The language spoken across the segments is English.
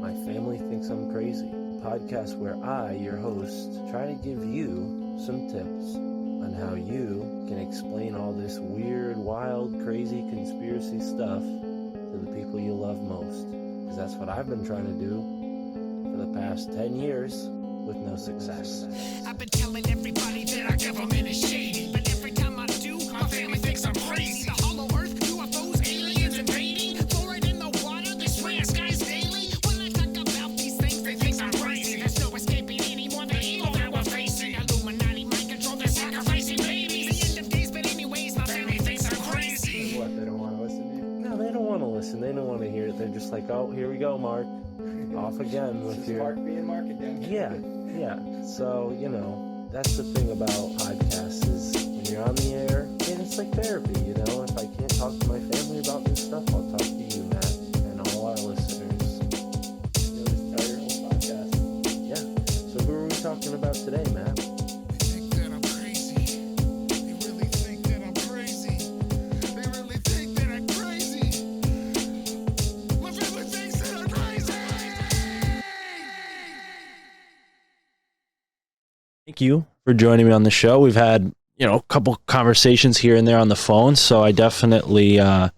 My Family Thinks I'm Crazy, a podcast where I, your host, try to give you some tips on how you can explain all this weird, wild, crazy conspiracy stuff to the people you love most. Because that's what I've been trying to do for the past 10 years with no success. I've been telling everybody that our government is shady, but every time I do, my family thinks I'm crazy. The hollow earth, UFOs, aliens invading, fluoride in the water, they swear skies daily. When I talk about these things, they think I'm crazy. There's no escaping anymore the evil that we're facing. Illuminati mind control, they're sacrificing babies. The end of days, but anyways, my family thinks I'm crazy. What, they don't want to listen to you? No, they don't want to listen. They don't want to hear it. They're just like, oh, here we go, Mark. Off again with your... Mark being Mark again. Yeah. So, you know, that's the thing about podcasts is when you're on the air, and it's like therapy, you know? If I can't talk to my family about this stuff, I'll talk to you, Matt, and all our listeners. You'll just tell your whole podcast. Yeah. So who are we talking about today, Matt? They think that I'm crazy. They really think that I'm crazy. They really think that I'm crazy. My family thinks that I'm crazy. Thank you for joining me on the show. We've had, you know, a couple conversations here and there on the phone, so I definitely I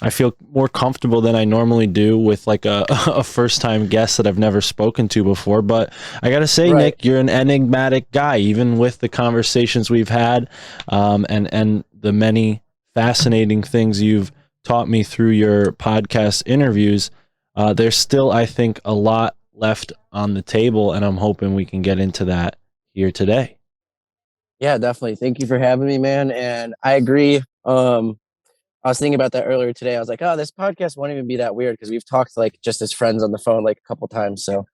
feel more comfortable than I normally do with like a first-time guest that I've never spoken to before. But I gotta say, Right. Nick, you're an enigmatic guy, even with the conversations we've had, and the many fascinating things you've taught me through your podcast interviews. There's still, I think, a lot left on the table, and I'm hoping we can get into that here today. Yeah, definitely. Thank you for having me, man. And I agree. I was thinking about that earlier today. I was like, oh, this podcast won't even be that weird because we've talked like just as friends on the phone like a couple times. So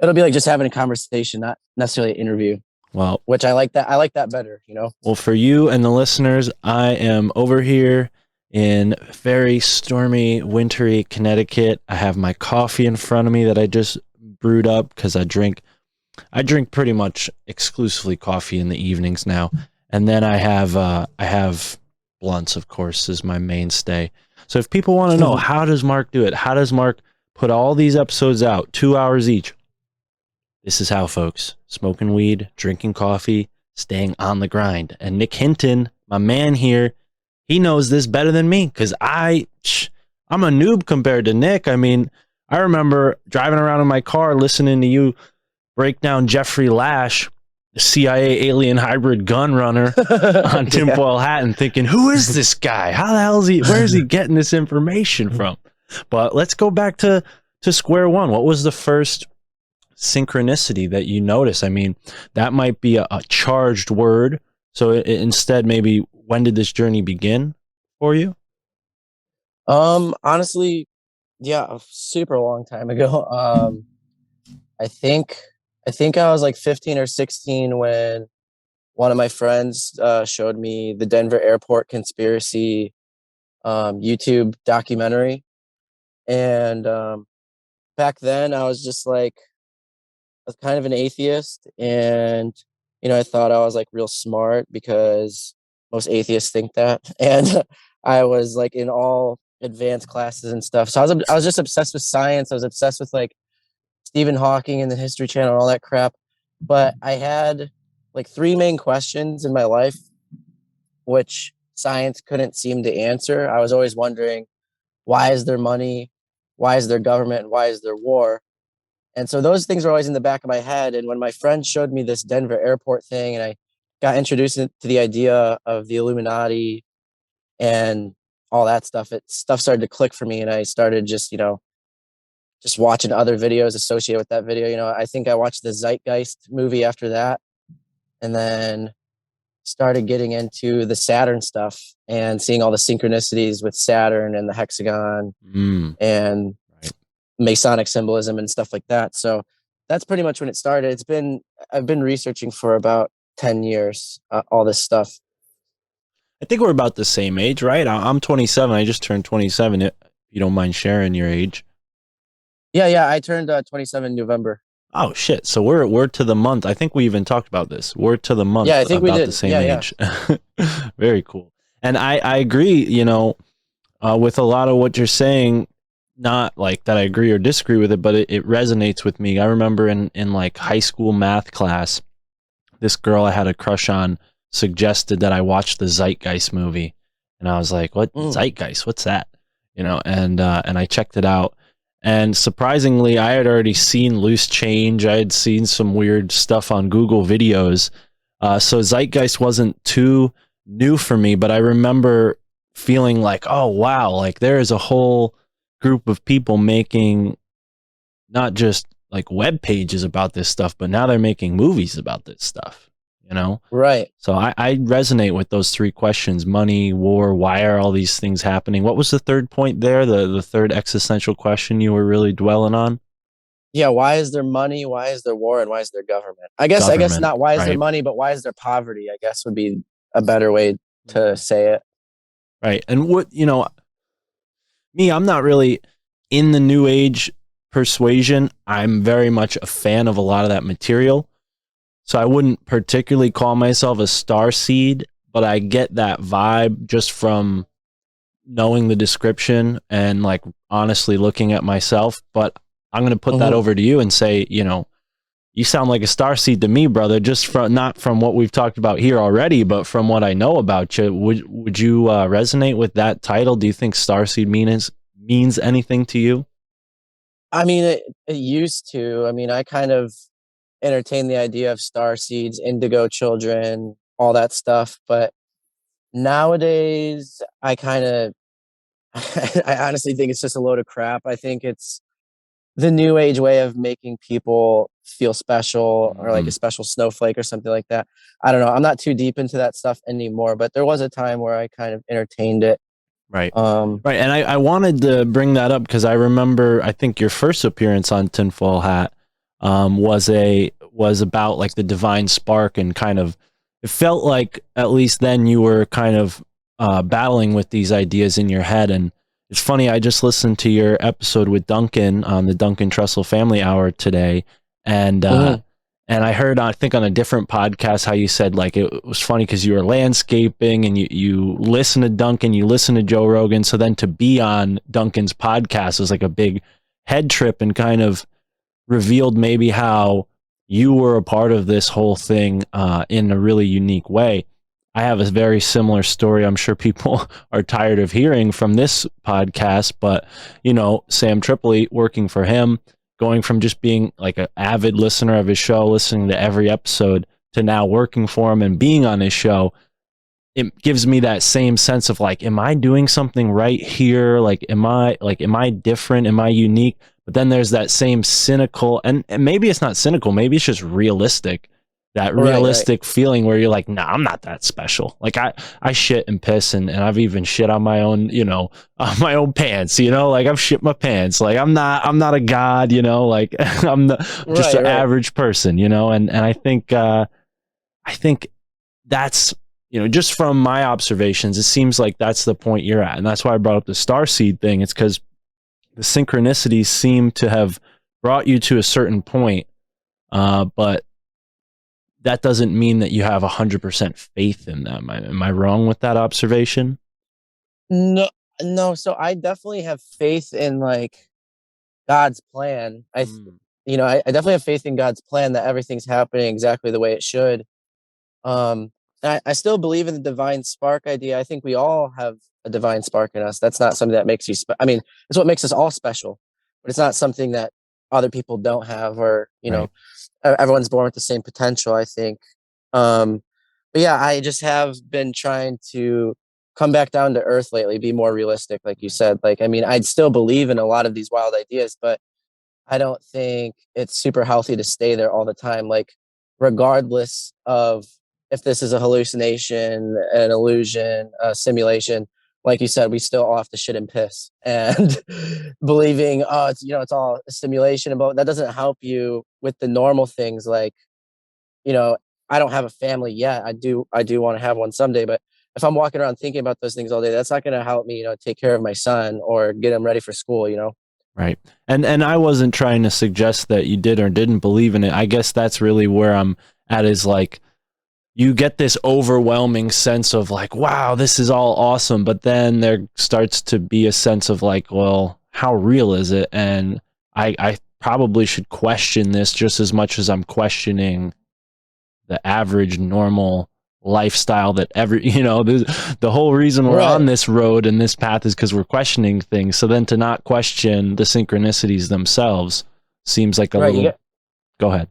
it'll be like just having a conversation, not necessarily an interview, Well, which I like that. I like that better, you know? Well, for you and the listeners, I am over here in very stormy, wintry Connecticut. I have my coffee in front of me that I just brewed up because I drink pretty much exclusively coffee in the evenings now. And then I have blunts, of course, is my mainstay. So if people want to know, how does Mark do it? How does Mark put all these episodes out, 2 hours each? This is how, folks. Smoking weed, drinking coffee, staying on the grind. And Nick Hinton, my man here, he knows this better than me because I'm a noob compared to Nick. I mean, I remember driving around in my car listening to you break down Jeffrey Lash, the CIA alien hybrid gun runner on tinfoil hat, and thinking, who is this guy? How the hell is he? Where is he getting this information from? But let's go back to square one. What was the first synchronicity that you noticed? I mean, that might be a charged word. So instead, maybe when did this journey begin for you? Honestly, yeah, a super long time ago. I think I was like 15 or 16 when one of my friends showed me the Denver airport conspiracy YouTube documentary. And back then I was just like, I was kind of an atheist. And, you know, I thought I was like real smart because most atheists think that. And I was like in all advanced classes and stuff. So I was just obsessed with science. I was obsessed with like Stephen Hawking and the History Channel and all that crap. But I had like three main questions in my life, which science couldn't seem to answer. I was always wondering, why is there money? Why is there government? And why is there war? And so those things were always in the back of my head. And when my friend showed me this Denver airport thing and I got introduced to the idea of the Illuminati and all that stuff, stuff started to click for me. And I started just watching other videos associated with that video. You know, I think I watched the Zeitgeist movie after that, and then started getting into the Saturn stuff and seeing all the synchronicities with Saturn and the hexagon and Masonic symbolism and stuff like that. So that's pretty much when it started. I've been researching for about 10 years, all this stuff. I think we're about the same age, right? I'm 27. I just turned 27. If you don't mind sharing your age. Yeah. I turned 27 in November. Oh shit! So we're to the month. I think we even talked about this. We're to the month. Yeah, I think we about did. the same Yeah, age. Very cool. And I agree. You know, with a lot of what you're saying, not like that I agree or disagree with it, but it resonates with me. I remember in like high school math class, this girl I had a crush on suggested that I watch the Zeitgeist movie. And I was like, what? Zeitgeist? What's that? You know, and I checked it out. And surprisingly, I had already seen Loose Change. I had seen some weird stuff on Google videos. So Zeitgeist wasn't too new for me, but I remember feeling like, oh, wow, like there is a whole group of people making not just like web pages about this stuff, but now they're making movies about this stuff, you know? Right. So I resonate with those three questions: money, war, why are all these things happening? What was the third point there? The third existential question you were really dwelling on? Yeah, why is there money? Why is there war? And why is there government? I guess Government, not why is there right. money, but why is there poverty? I guess would be a better way to say it. Right. And what, you know, me, I'm not really in the new age persuasion. I'm very much a fan of a lot of that material. So I wouldn't particularly call myself a starseed, but I get that vibe just from knowing the description and like honestly looking at myself. But I'm going to put that over to you and say, you know, you sound like a starseed to me, brother, just from not from what we've talked about here already, but from what I know about you. Would you resonate with that title? Do you think starseed means anything to you? I mean, it used to. I mean, I kind of entertain the idea of star seeds, indigo children, all that stuff. But nowadays, I kind of, I honestly think it's just a load of crap. I think it's the new age way of making people feel special or like a special snowflake or something like that. I don't know. I'm not too deep into that stuff anymore, but there was a time where I kind of entertained it. Right. Right. And I wanted to bring that up because I remember, I think your first appearance on Tinfoil Hat was about like the divine spark, and kind of, it felt like at least then you were kind of battling with these ideas in your head. And it's funny, I just listened to your episode with Duncan on the Duncan Trussell Family Hour today, and I heard, I think on a different podcast, how you said like it was funny because you were landscaping and you listen to Duncan, you listen to Joe Rogan, so then to be on Duncan's podcast was like a big head trip, and kind of revealed maybe how you were a part of this whole thing in a really unique way. I have a very similar story I'm sure people are tired of hearing from this podcast, but, you know, Sam Tripoli, working for him, going from just being like an avid listener of his show, listening to every episode, to now working for him and being on his show, it gives me that same sense of like, am I doing something right here? Like, am I different? Am I unique? But then there's that same cynical, and maybe it's not cynical, maybe it's just realistic, that realistic feeling where you're like, nah, I'm not that special. Like I shit and piss, and I've even shit on my own, you know, on my own pants, you know, like I've shit my pants. Like I'm not a god, you know, like I'm just an average person, you know, and I think that's, you know, just from my observations, it seems like that's the point you're at. And that's why I brought up the starseed thing. It's because the synchronicities seem to have brought you to a certain point, but that doesn't mean that you have 100% faith in them. Am I wrong with that observation? No. So I definitely have faith in like God's plan. I definitely have faith in God's plan that everything's happening exactly the way it should. I still believe in the divine spark idea. I think we all have a divine spark in us. That's not something that makes you I mean, it's what makes us all special, but it's not something that other people don't have, or, you know, everyone's born with the same potential, I think. But yeah, I just have been trying to come back down to earth lately, be more realistic, like you said. Like, I mean, I'd still believe in a lot of these wild ideas, but I don't think it's super healthy to stay there all the time. Like, regardless of if this is a hallucination, an illusion, a simulation, like you said, we still all have to shit and piss. And believing, oh, it's, you know, it's all a simulation, but that doesn't help you with the normal things. Like, you know, I don't have a family yet. I do want to have one someday, but if I'm walking around thinking about those things all day, that's not going to help me, you know, take care of my son or get him ready for school, you know? Right. And I wasn't trying to suggest that you did or didn't believe in it. I guess that's really where I'm at, is like, you get this overwhelming sense of like, wow, this is all awesome. But then there starts to be a sense of like, well, how real is it? And I probably should question this just as much as I'm questioning the average normal lifestyle that the whole reason we're on Right. this road and this path is because we're questioning things. So then to not question the synchronicities themselves seems like a Right. little. Go ahead.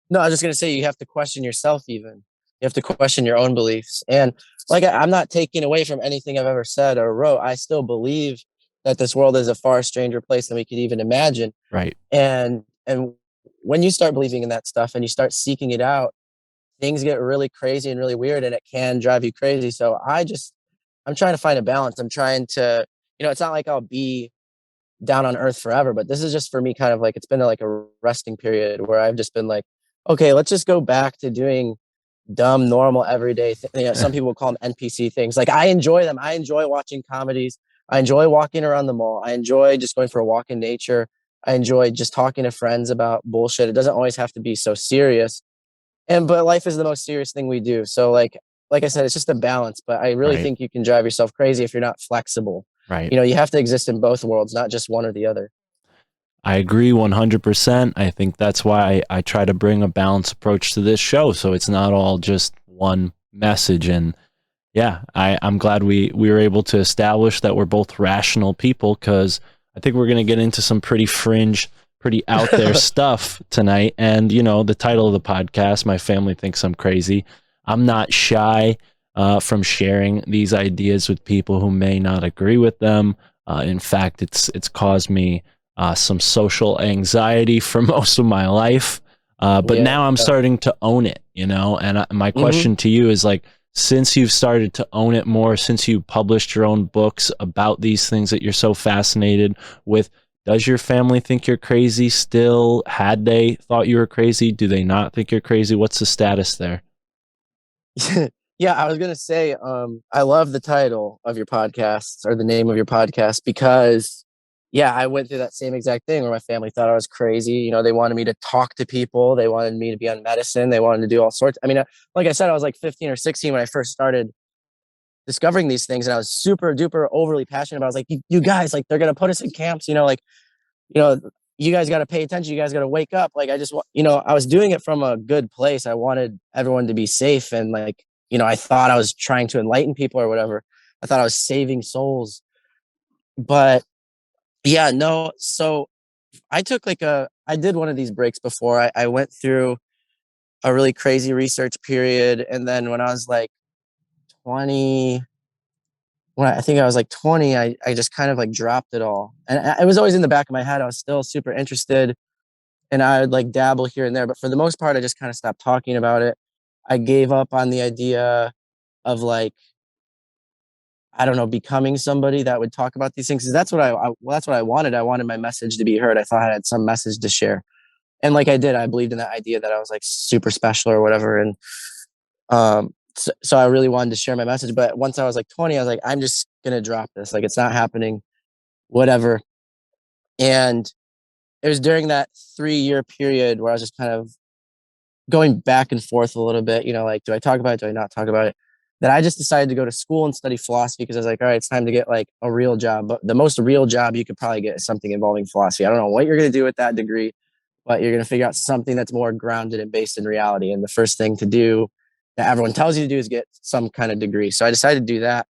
No, I was just gonna say you have to question yourself. Even you have to question your own beliefs. And like I'm not taking away from anything I've ever said or wrote. I still believe that this world is a far stranger place than we could even imagine. Right. And when you start believing in that stuff and you start seeking it out, things get really crazy and really weird, and it can drive you crazy. So I'm trying to find a balance. I'm trying to, it's not like I'll be down on earth forever, but this is just for me kind of like it's been like a resting period where I've just been like, okay, let's just go back to doing dumb, normal, everyday some people call them NPC things. Like I enjoy them. I enjoy watching comedies. I enjoy walking around the mall. I enjoy just going for a walk in nature. I enjoy just talking to friends about bullshit. It doesn't always have to be so serious. But life is the most serious thing we do. So like I said, it's just a balance. But I really Right. think you can drive yourself crazy if you're not flexible. Right. You have to exist in both worlds, not just one or the other. I agree 100%. I think that's why I try to bring a balanced approach to this show, so it's not all just one message. And yeah, I'm glad we were able to establish that we're both rational people, because I think we're going to get into some pretty fringe, pretty out there stuff tonight. And, the title of the podcast, My Family Thinks I'm Crazy. I'm not shy from sharing these ideas with people who may not agree with them. In fact, it's caused me some social anxiety for most of my life. But now I'm starting to own it, and my question to you is like, since you've started to own it more, since you published your own books about these things that you're so fascinated with, does your family think you're crazy still? Had they thought you were crazy? Do they not think you're crazy? What's the status there? Yeah, I was gonna say, I love the title of your podcast or the name of your podcast because, yeah, I went through that same exact thing where my family thought I was crazy. They wanted me to talk to people, they wanted me to be on medicine, they wanted to do all sorts. I mean, like I said, I was like 15 or 16 when I first started discovering these things, and I was super duper overly passionate about. I was like, you guys, like they're gonna put us in camps, you know, you guys got to pay attention. You guys got to wake up. Like, I was doing it from a good place. I wanted everyone to be safe. And I thought I was trying to enlighten people or whatever. I thought I was saving souls. But yeah, no. So I took I did one of these breaks before. I went through a really crazy research period. And then when I was like 20, when I think I was like 20, I just kind of like dropped it all. And it was always in the back of my head. I was still super interested and I would like dabble here and there. But for the most part, I just kind of stopped talking about it. I gave up on the idea of I don't know, becoming somebody that would talk about these things. 'Cause that's what that's what I wanted. I wanted my message to be heard. I thought I had some message to share. And like I did, I believed in that idea that I was like super special or whatever. And so I really wanted to share my message. But once I was like 20, I was like, I'm just going to drop this. Like, it's not happening, whatever. And it was during that 3-year period where I was just kind of going back and forth a little bit, like, do I talk about it? Do I not talk about it? That I just decided to go to school and study philosophy because I was like, all right, it's time to get like a real job. But the most real job you could probably get is something involving philosophy. I don't know what you're going to do with that degree, but you're going to figure out something that's more grounded and based in reality. And the first thing to do that everyone tells you to do is get some kind of degree. So I decided to do that.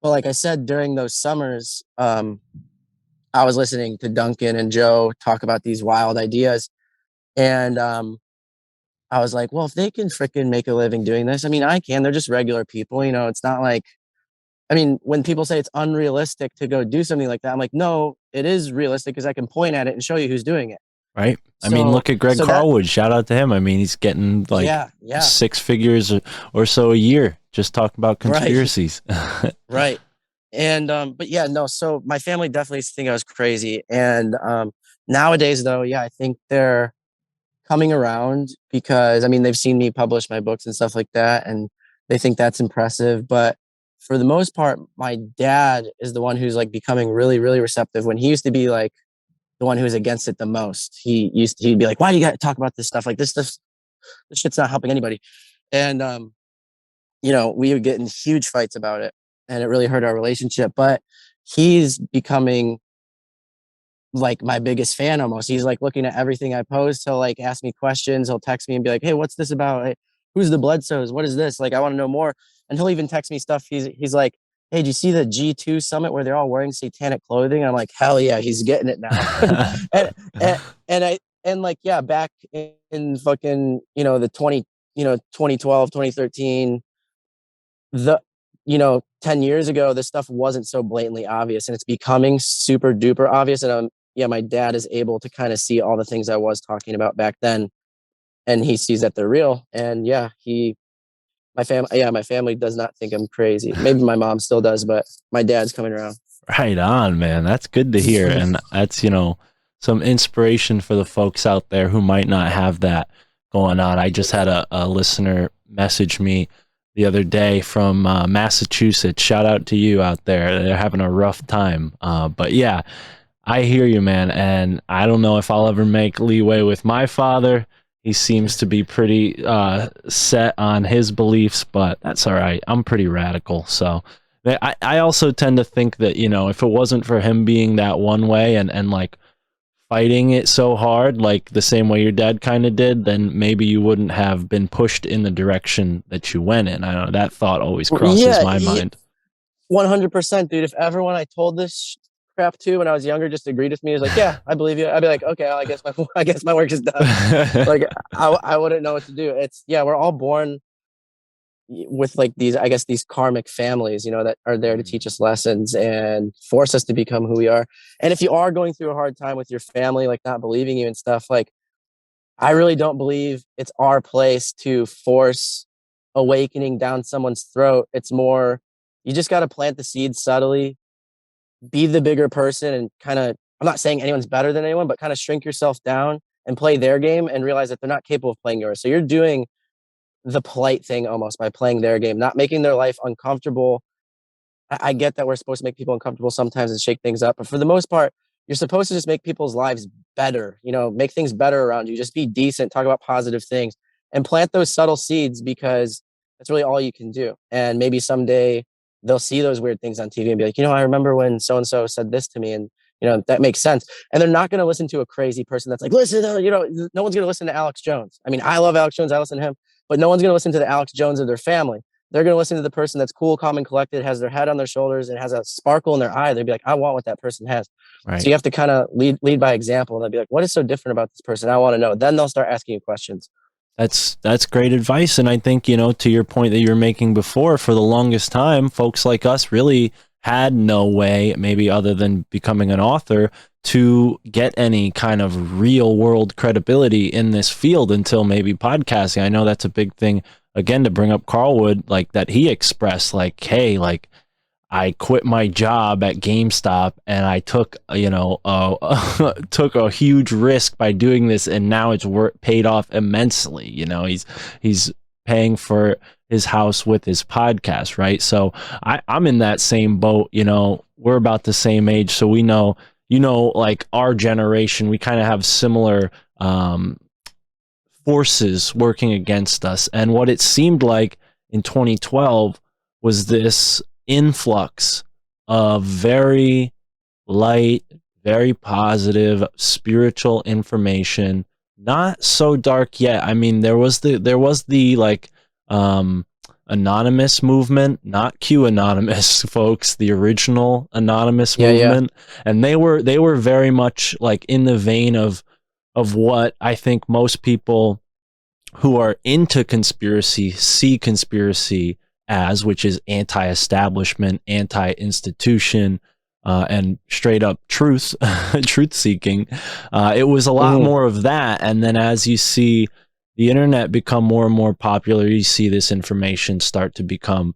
But like I said, during those summers, I was listening to Duncan and Joe talk about these wild ideas. And I was like, well, if they can freaking make a living doing this, I mean, I can. They're just regular people. It's not like, I mean, when people say it's unrealistic to go do something like that, I'm like, no, it is realistic because I can point at it and show you who's doing it. Right. I mean, look at Greg Carlwood. Shout out to him. I mean, he's getting like 6 figures or so a year just talking about conspiracies. Right. And, but yeah, no. So my family definitely think I was crazy. And nowadays, though, yeah, I think they're coming around because, I mean, they've seen me publish my books and stuff like that, and they think that's impressive. But for the most part, my dad is the one who's like becoming really, really receptive. When he used to be like the one who was against it the most, he'd be like, why do you got to talk about this stuff? Like this shit's not helping anybody. And, we would get in huge fights about it and it really hurt our relationship, but he's becoming like my biggest fan almost. He's like looking at everything I post. He'll like ask me questions. He'll text me and be like, "Hey, what's this about? Hey, who's the Bledsoes? What is this? Like, I want to know more." And he'll even text me stuff. He's like, "Hey, did you see the G2 summit where they're all wearing satanic clothing?" And I'm like, "Hell yeah, he's getting it now." and like, yeah, back in fucking, the 2012, 2013, the 10 years ago, this stuff wasn't so blatantly obvious, and it's becoming super duper obvious. And yeah, my dad is able to kind of see all the things I was talking about back then, and he sees that they're real. And yeah, my family does not think I'm crazy. Maybe my mom still does, but my dad's coming around. Right on, man. That's good to hear. And that's, some inspiration for the folks out there who might not have that going on. I just had a listener message me the other day from Massachusetts. Shout out to you out there. They're having a rough time. But yeah, I hear you, man. And I don't know if I'll ever make leeway with my father. He seems to be pretty set on his beliefs, but that's all right. I'm pretty radical. So I also tend to think that, if it wasn't for him being that one way and like fighting it so hard, like the same way your dad kind of did, then maybe you wouldn't have been pushed in the direction that you went in. I don't know. That thought always crosses my mind. 100%, dude. If everyone I told this crap to when I was younger just agreed with me, is like, "Yeah, I believe you," I'd be like, "Okay, well, I guess my work is done." Like, I wouldn't know what to do. We're all born with like these karmic families, that are there to teach us lessons and force us to become who we are. And if you are going through a hard time with your family, like not believing you and stuff, like, I really don't believe it's our place to force awakening down someone's throat. It's more, you just got to plant the seed subtly, be the bigger person, and kind of, I'm not saying anyone's better than anyone, but kind of shrink yourself down and play their game and realize that they're not capable of playing yours. So you're doing the polite thing almost by playing their game, not making their life uncomfortable. I get that we're supposed to make people uncomfortable sometimes and shake things up, but for the most part, you're supposed to just make people's lives better, make things better around you. Just be decent, talk about positive things, and plant those subtle seeds, because that's really all you can do. And maybe someday they'll see those weird things on TV and be like, I remember when so-and-so said this to me, and that makes sense. And they're not going to listen to a crazy person that's like, listen, no one's going to listen to Alex Jones. I mean, I love Alex Jones. I listen to him. But no one's going to listen to the Alex Jones of their family. They're going to listen to the person that's cool, calm, and collected, has their head on their shoulders, and has a sparkle in their eye. They'll be like, I want what that person has. Right. So you have to kind of lead by example. They'll be like, what is so different about this person? I want to know. Then they'll start asking you questions. That's great advice. And I think, to your point that you were making before, for the longest time, folks like us really had no way, maybe other than becoming an author, to get any kind of real world credibility in this field until maybe podcasting. I know that's a big thing, again, to bring up Carlwood, like that he expressed, like, hey, like, I quit my job at GameStop and I took, took a huge risk by doing this, and now it's paid off immensely. He's paying for his house with his podcast, right? So I'm in that same boat. We're about the same age, so we know, like our generation, we kind of have similar forces working against us. And what it seemed like in 2012 was this influx of very light, very positive spiritual information, not so dark yet. I mean, there was the like anonymous movement, not Q anonymous, folks, the original anonymous movement. Yeah. And they were very much like in the vein of what I think most people who are into conspiracy see conspiracy as, which is anti-establishment, anti-institution, and straight up truth seeking. It was a lot more of that. And then as you see the internet become more and more popular, you see this information start to become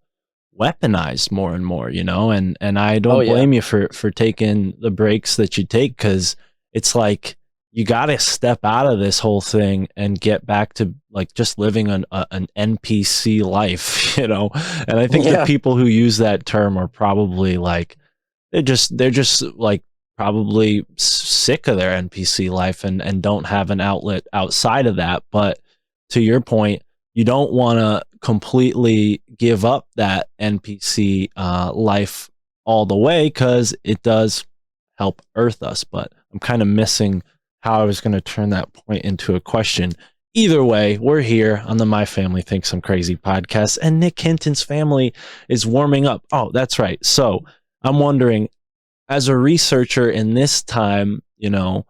weaponized more and more, and I don't blame you for taking the breaks that you take, because it's like you got to step out of this whole thing and get back to like just living an NPC life, and I think the people who use that term are probably like they're just like probably sick of their NPC life and don't have an outlet outside of that. But to your point, you don't want to completely give up that NPC life all the way, because it does help earth us. But I'm kind of missing how I was going to turn that point into a question. Either way, we're here on the My Family Thinks I'm Crazy podcast, and Nick Hinton's family is warming up. Oh, that's right. So I'm wondering, as a researcher in this time, you've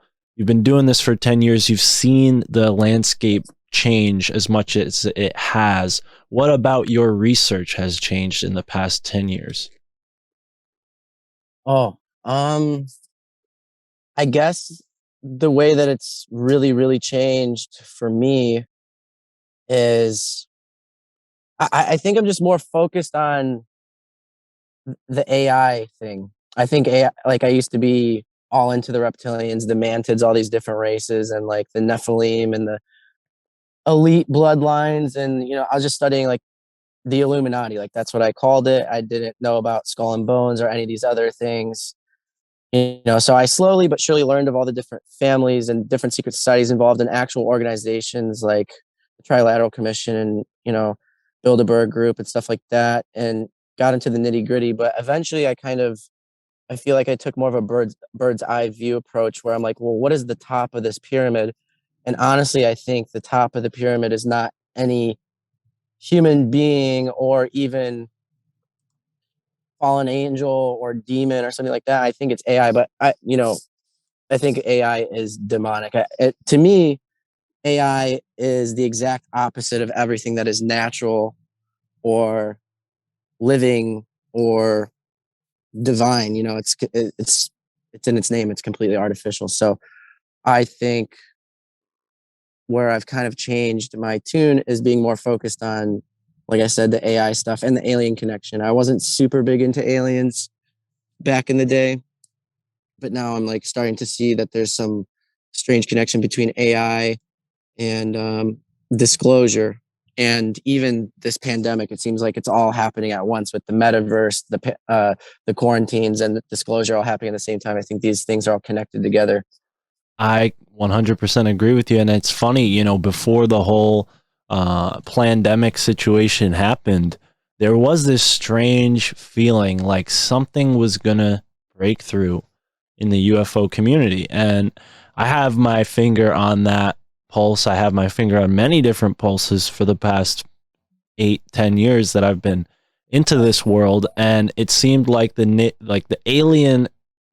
been doing this for 10 years, you've seen the landscape change as much as it has. What about your research has changed in the past 10 years? Oh, I guess the way that it's really, really changed for me is I think I'm just more focused on the AI thing. I think AI, like I used to be all into the reptilians, the mantids, all these different races, and like the Nephilim and the elite bloodlines. And, I was just studying like the Illuminati, like that's what I called it. I didn't know about Skull and Bones or any of these other things. So I slowly but surely learned of all the different families and different secret societies involved in actual organizations like the Trilateral Commission and, Bilderberg Group and stuff like that, and got into the nitty gritty. But eventually I feel like I took more of a bird's eye view approach where I'm like, well, what is the top of this pyramid? And honestly, I think the top of the pyramid is not any human being or even fallen angel or demon or something like that. I think it's AI, but I think AI is demonic. To me, AI is the exact opposite of everything that is natural or living or divine. It's in its name. It's completely artificial. So I think where I've kind of changed my tune is being more focused on, like I said, the AI stuff and the alien connection. I wasn't super big into aliens back in the day, but now I'm like starting to see that there's some strange connection between AI and disclosure. And even this pandemic, it seems like it's all happening at once with the metaverse, the quarantines, and the disclosure all happening at the same time. I think these things are all connected together. I 100% agree with you. And it's funny, before the whole pandemic situation happened, there was this strange feeling like something was going to break through in the UFO community. And I have my finger on that pulse. I have my finger on many different pulses for the past 8-10 years that I've been into this world. And it seemed like the alien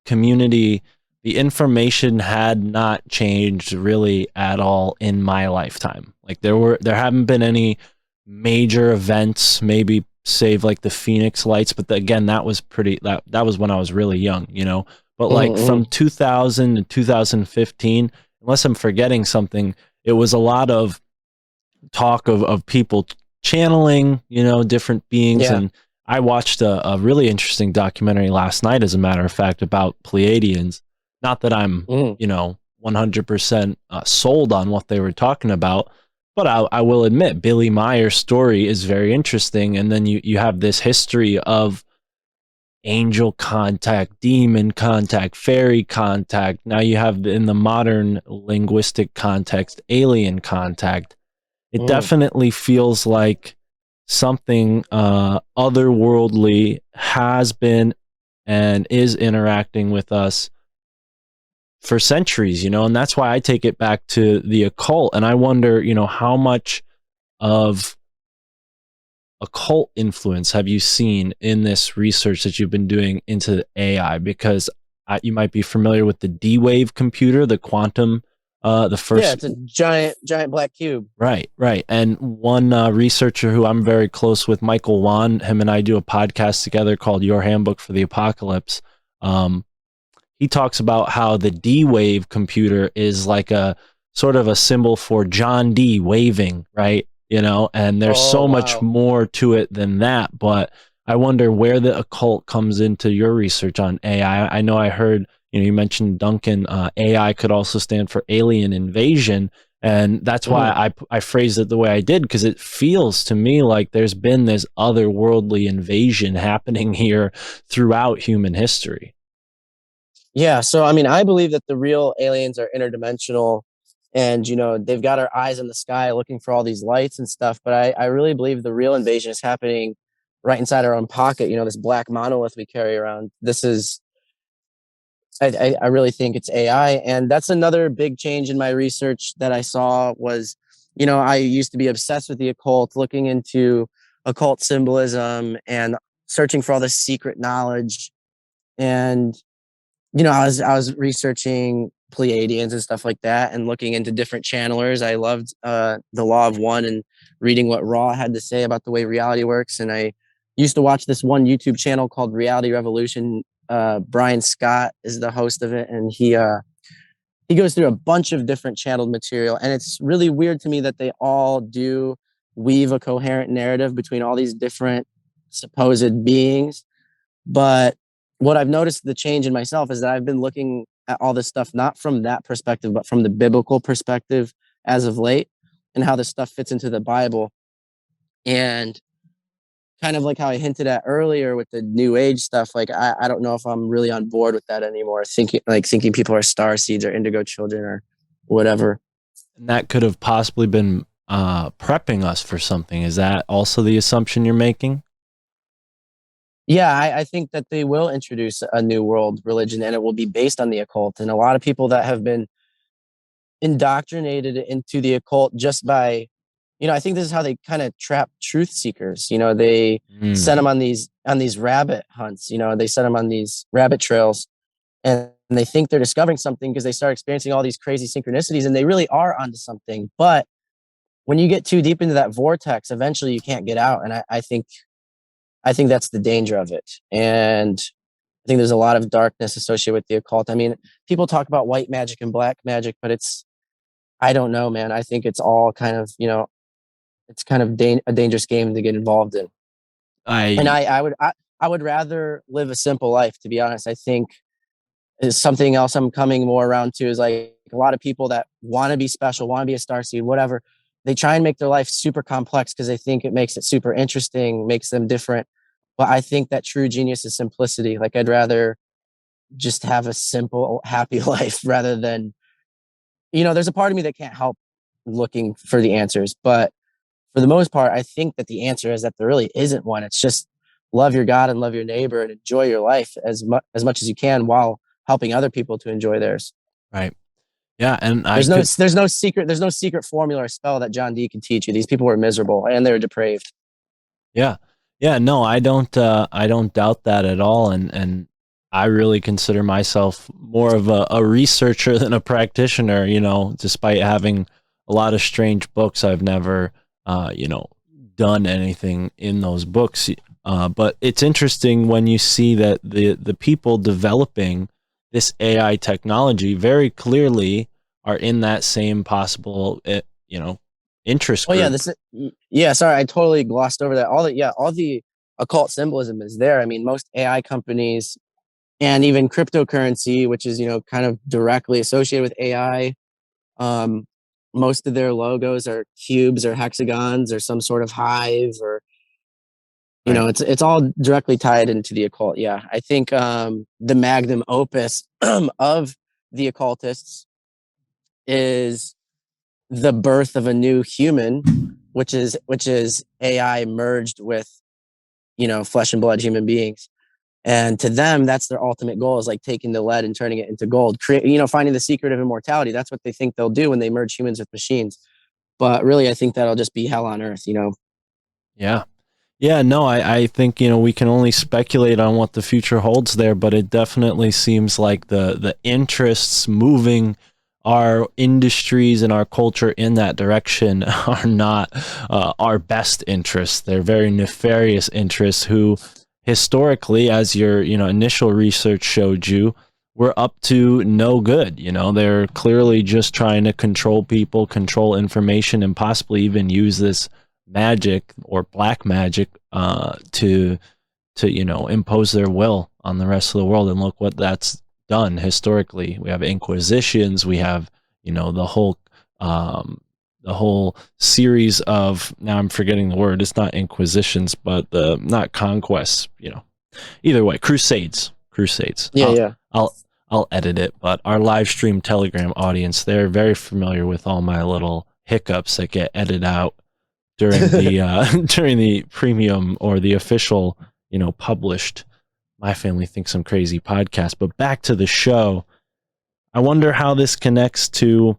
community, the information had not changed really at all in my lifetime. Like there haven't been any major events, maybe save like the Phoenix lights, but again, that was that was when I was really young, But like from 2000 to 2015, unless I'm forgetting something, it was a lot of talk of people channeling, different beings. Yeah. And I watched a really interesting documentary last night, as a matter of fact, about Pleiadians. Not that I'm, 100% sold on what they were talking about, but I will admit Billy Meyer's story is very interesting. And then you have this history of angel contact, demon contact, fairy contact. Now you have, in the modern linguistic context, alien contact. It definitely feels like something otherworldly has been and is interacting with us for centuries, and that's why I take it back to the occult. And I wonder, how much of occult influence have you seen in this research that you've been doing into AI? Because you might be familiar with the D-Wave computer, the quantum, the first. Yeah, it's a giant black cube. Right. And one researcher who I'm very close with, Michael Wan, him and I do a podcast together called Your Handbook for the Apocalypse. He talks about how the D-Wave computer is like a sort of a symbol for John D waving, right? And there's so much more to it than that. But I wonder where the occult comes into your research on AI. I know I heard, you mentioned Duncan, AI could also stand for alien invasion. And that's why I phrased it the way I did, because it feels to me like there's been this otherworldly invasion happening here throughout human history. Yeah, so I mean, I believe that the real aliens are interdimensional, and they've got our eyes in the sky looking for all these lights and stuff. But I really believe the real invasion is happening right inside our own pocket. This black monolith we carry around. This is I really think it's AI. And that's another big change in my research that I saw was, I used to be obsessed with the occult, looking into occult symbolism and searching for all this secret knowledge. And, I was researching Pleiadians and stuff like that and looking into different channelers. I loved the Law of One and reading what Raw had to say about the way reality works. And I used to watch this one YouTube channel called Reality Revolution. Brian Scott is the host of it, and he goes through a bunch of different channeled material, and it's really weird to me that they all do weave a coherent narrative between all these different supposed beings. But what I've noticed the change in myself is that I've been looking at all this stuff not from that perspective, but from the biblical perspective as of late, and how this stuff fits into the Bible. And kind of like how I hinted at earlier with the new age stuff, like I don't know if I'm really on board with that anymore. Thinking people are starseeds or indigo children or whatever. And that could have possibly been prepping us for something. Is that also the assumption you're making? Yeah, I think that they will introduce a new world religion, and it will be based on the occult. And a lot of people that have been indoctrinated into the occult just by, I think this is how they kind of trap truth seekers. They send them on these rabbit hunts. They send them on these rabbit trails, and they think they're discovering something because they start experiencing all these crazy synchronicities, and they really are onto something. But when you get too deep into that vortex, eventually you can't get out. And I think that's the danger of it. And I think there's a lot of darkness associated with the occult. I mean, people talk about white magic and black magic, but I don't know, man. I think it's all kind of, it's kind of a dangerous game to get involved in. I would rather live a simple life, to be honest. I think is something else I'm coming more around to is like a lot of people that want to be special, want to be a starseed, whatever. They try and make their life super complex because they think it makes it super interesting, makes them different. But I think that true genius is simplicity. Like I'd rather just have a simple, happy life rather than, there's a part of me that can't help looking for the answers. But for the most part, I think that the answer is that there really isn't one. It's just love your God and love your neighbor and enjoy your life as much as you can while helping other people to enjoy theirs. Right. Yeah, and there's no secret formula or spell that John D can teach you. These people were miserable and they're depraved. Yeah. No, I don't doubt that at all. And I really consider myself more of a researcher than a practitioner. Despite having a lot of strange books, I've never, done anything in those books. But it's interesting when you see that the people developing this AI technology very clearly are in that same possible, interest group. Sorry, I totally glossed over that. All the occult symbolism is there. I mean, most AI companies and even cryptocurrency, which is, kind of directly associated with AI, most of their logos are cubes or hexagons or some sort of hive or, it's all directly tied into the occult. Yeah. I think the magnum opus of the occultists is the birth of a new human, which is AI merged with, flesh and blood human beings. And to them, that's their ultimate goal, is like taking the lead and turning it into gold, finding the secret of immortality. That's what they think they'll do when they merge humans with machines. But really, I think that'll just be hell on earth, Yeah. Yeah, no, I think, we can only speculate on what the future holds there, but it definitely seems like the interests moving our industries and our culture in that direction are not our best interests. They're very nefarious interests who historically, as your initial research showed you, were up to no good. They're clearly just trying to control people, control information, and possibly even use this magic or black magic to impose their will on the rest of the world. And look what that's done historically. We have inquisitions, we have the whole series of, now I'm forgetting the word, it's not inquisitions, but not conquests, either way, crusades. I'll edit it, but our live stream Telegram audience, they're very familiar with all my little hiccups that get edited out during the during the premium or the official published my family thinks I'm crazy podcast. But back to the show. I wonder how this connects to,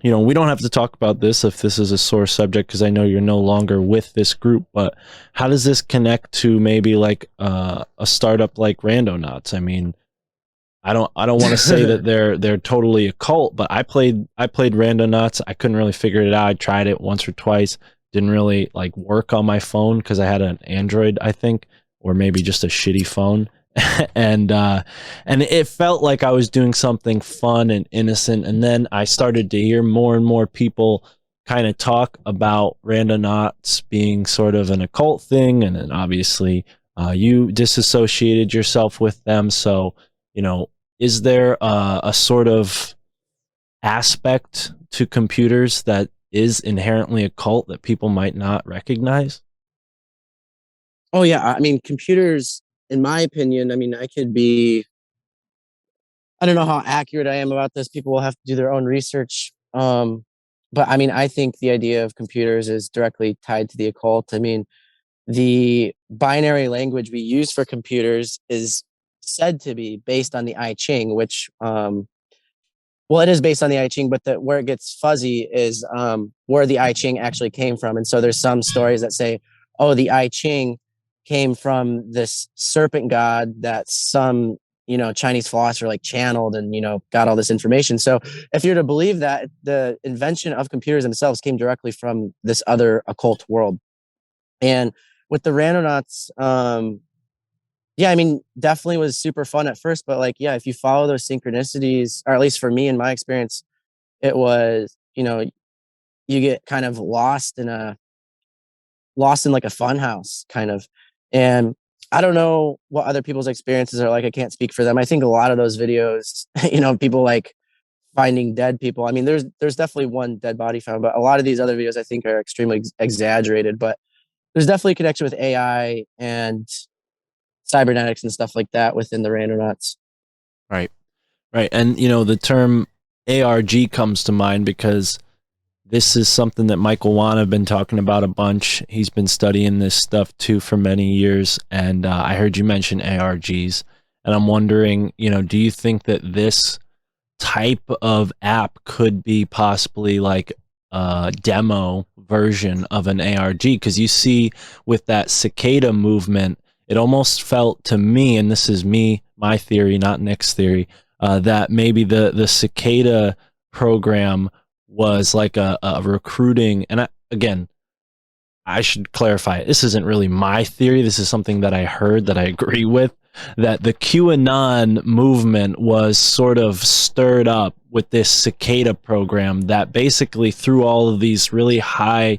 you know, we don't have to talk about this if this is a sore subject because I know you're no longer with this group, but how does this connect to maybe like a startup like Randonauts? I mean, I don't want to say that they're totally occult, but I played Randonauts. I couldn't really figure it out. I tried it once or twice. Didn't really like work on my phone because I had an Android, I think, or maybe just a shitty phone. and it felt like I was doing something fun and innocent. And then I started to hear more and more people kind of talk about Randonauts being sort of an occult thing, and then obviously you disassociated yourself with them. So, you know, is there a sort of aspect to computers that is inherently occult that people might not recognize? Oh yeah, I mean, computers, in my opinion, I mean, I don't know how accurate I am about this. People will have to do their own research. But I mean, I think the idea of computers is directly tied to the occult. I mean, the binary language we use for computers is said to be based on the I Ching, which well, it is based on the I Ching, but where it gets fuzzy is where the I Ching actually came from. And so there's some stories that say, oh, the I Ching came from this serpent god that some, you know, Chinese philosopher like channeled and, you know, got all this information. So if you're to believe that, the invention of computers themselves came directly from this other occult world. And with the Randonauts, yeah, I mean, definitely was super fun at first, but like, yeah, if you follow those synchronicities, or at least for me in my experience, it was, you know, you get kind of lost in like a fun house kind of. And I don't know what other people's experiences are like. I can't speak for them. I think a lot of those videos, you know, people like finding dead people. I mean, there's definitely one dead body found, but a lot of these other videos I think are extremely exaggerated, but there's definitely a connection with AI and cybernetics and stuff like that within the Randonauts. Right. Right. And, you know, the term ARG comes to mind because this is something that Michael Wan have been talking about a bunch. He's been studying this stuff too for many years. And I heard you mention ARGs. And I'm wondering, you know, do you think that this type of app could be possibly like a demo version of an ARG? Because you see with that cicada movement, it almost felt to me, and this is my theory, not Nick's theory, that maybe the cicada program was like a recruiting. And again, I should clarify it. This isn't really my theory. This is something that I heard that I agree with, that the QAnon movement was sort of stirred up with this cicada program that basically threw all of these really high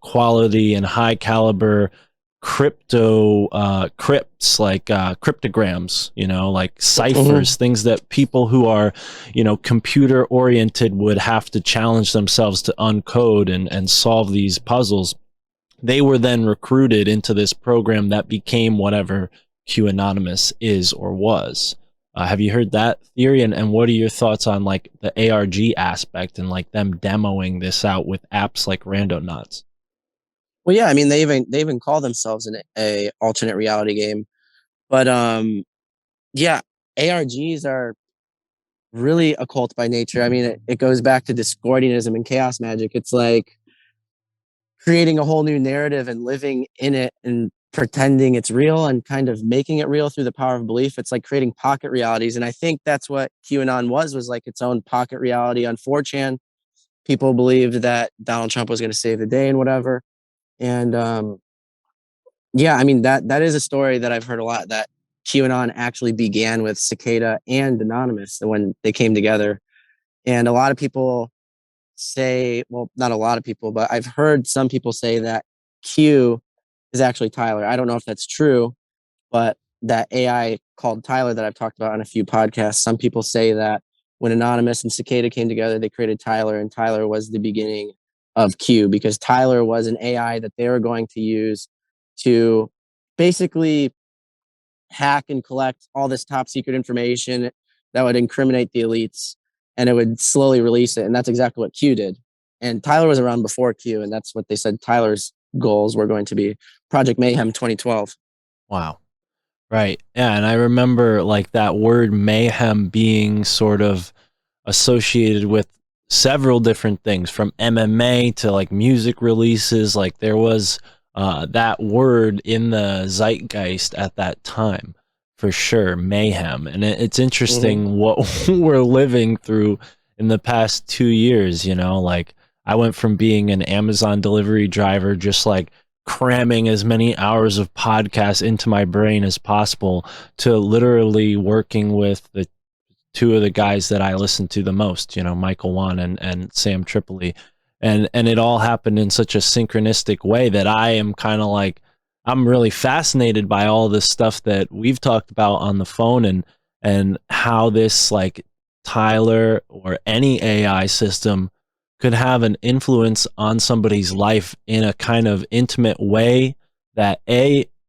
quality and high caliber crypts, like cryptograms, you know, like ciphers, things that people who are, you know, computer oriented would have to challenge themselves to uncode and solve these puzzles. They were then recruited into this program that became whatever QAnonymous is or was. Have you heard that theory? And what are your thoughts on like the ARG aspect and like them demoing this out with apps like Randonauts? Well, yeah, I mean, they even call themselves a alternate reality game, but yeah, ARGs are really occult by nature. I mean, it goes back to Discordianism and chaos magic. It's like creating a whole new narrative and living in it and pretending it's real and kind of making it real through the power of belief. It's like creating pocket realities, and I think that's what QAnon was like its own pocket reality on 4chan. People believed that Donald Trump was going to save the day and whatever. And yeah, I mean, that is a story that I've heard a lot, that QAnon actually began with Cicada and Anonymous when they came together. And a lot of people say, well, not a lot of people, but I've heard some people say that Q is actually Tyler. I don't know if that's true, but that AI called Tyler that I've talked about on a few podcasts, some people say that when Anonymous and Cicada came together, they created Tyler, and Tyler was the beginning of Q, because Tyler was an AI that they were going to use to basically hack and collect all this top secret information that would incriminate the elites, and it would slowly release it. And that's exactly what Q did. And Tyler was around before Q, and that's what they said Tyler's goals were going to be. Project Mayhem 2012. Wow. Right. Yeah, and I remember like that word mayhem being sort of associated with several different things from MMA to like music releases. Like there was that word in the zeitgeist at that time for sure, mayhem. And it's interesting what we're living through in the past 2 years, you know, like I went from being an Amazon delivery driver, just like cramming as many hours of podcasts into my brain as possible, to literally working with the two of the guys that I listen to the most, you know, Michael Wan and Sam Tripoli. And it all happened in such a synchronistic way that I am kind of like, I'm really fascinated by all this stuff that we've talked about on the phone, and how this like Tyler or any AI system could have an influence on somebody's life in a kind of intimate way that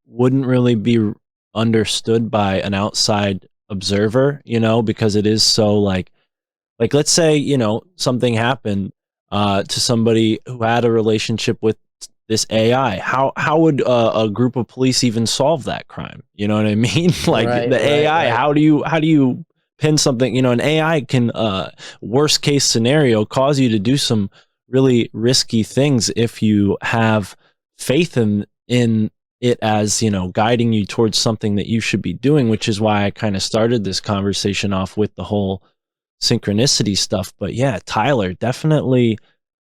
wouldn't really be understood by an outside observer, you know, because it is so like let's say, you know, something happened to somebody who had a relationship with this AI. How would a group of police even solve that crime? You know what I mean? Like Right, the right, AI, right. how do you pin something? You know, an AI can worst case scenario cause you to do some really risky things if you have faith in it as, you know, guiding you towards something that you should be doing, which is why I kind of started this conversation off with the whole synchronicity stuff. But yeah, Tyler, definitely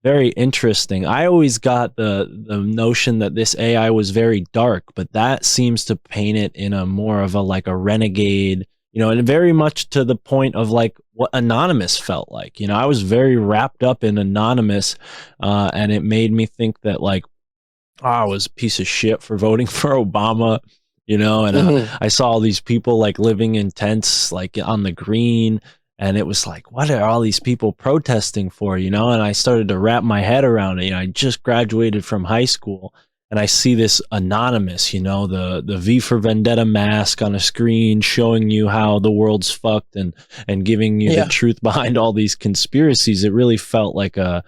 very interesting. I always got the notion that this AI was very dark, but that seems to paint it in a more of a like a renegade, you know, and very much to the point of like what Anonymous felt like. You know, I was very wrapped up in Anonymous, and it made me think that like, oh, I was a piece of shit for voting for Obama, you know, and I saw all these people like living in tents like on the green, and it was like, what are all these people protesting for, you know? And I started to wrap my head around it. You know, I just graduated from high school, and I see this Anonymous, you know, the V for Vendetta mask on a screen showing you how the world's fucked, and giving you the Yeah. truth behind all these conspiracies. It really felt like a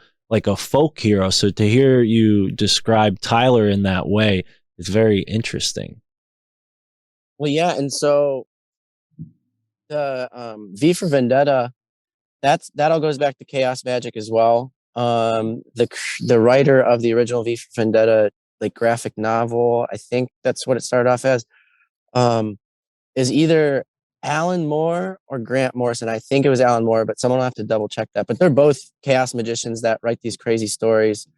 folk hero. So to hear you describe Tyler in that way is very interesting. Well, yeah, and so the V for Vendetta, that all goes back to Chaos Magic as well. The writer of the original V for Vendetta, like graphic novel, I think that's what it started off as, is either Alan Moore or Grant Morrison. I think it was Alan Moore, but someone will have to double check that. But they're both chaos magicians that write these crazy stories,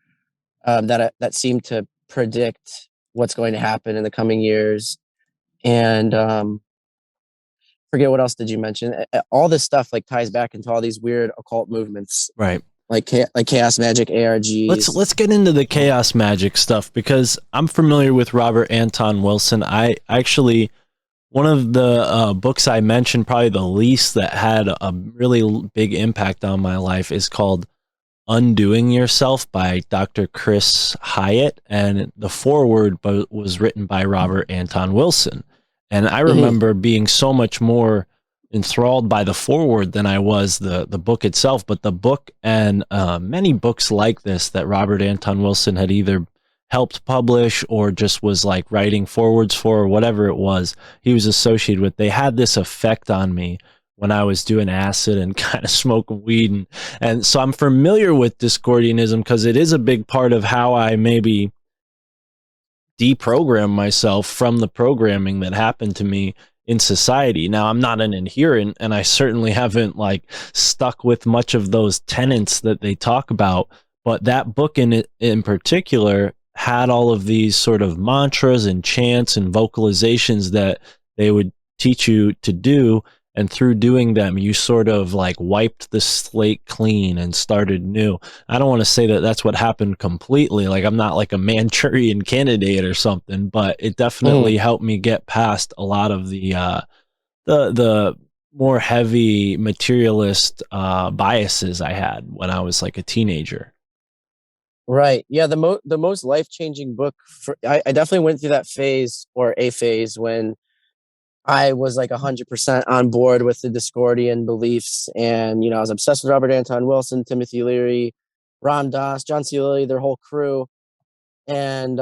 that seem to predict what's going to happen in the coming years. And forget what else did you mention? All this stuff like ties back into all these weird occult movements, Right. like chaos magic, ARGs. Let's get into the chaos magic stuff, because I'm familiar with Robert Anton Wilson. I actually, one of the books I mentioned, probably the least that had a really big impact on my life, is called Undoing Yourself by Dr. Chris Hyatt, and the foreword was written by Robert Anton Wilson. And I remember being so much more enthralled by the foreword than I was the book itself. But the book and many books like this that Robert Anton Wilson had either helped publish or just was like writing forwards for, or whatever it was he was associated with, they had this effect on me when I was doing acid and kind of smoking weed. And so I'm familiar with Discordianism because it is a big part of how I maybe deprogram myself from the programming that happened to me in society. Now, I'm not an adherent, and I certainly haven't like stuck with much of those tenets that they talk about. But that book in particular had all of these sort of mantras and chants and vocalizations that they would teach you to do. And through doing them, you sort of like wiped the slate clean and started new. I don't want to say that that's what happened completely. Like I'm not like a Manchurian candidate or something, but it definitely helped me get past a lot of the more heavy materialist biases I had when I was like a teenager. Right. Yeah. The most life changing book I definitely went through that phase, or a phase, when I was like 100% on board with the Discordian beliefs. And, you know, I was obsessed with Robert Anton Wilson, Timothy Leary, Ram Dass, John C. Lilly, their whole crew. And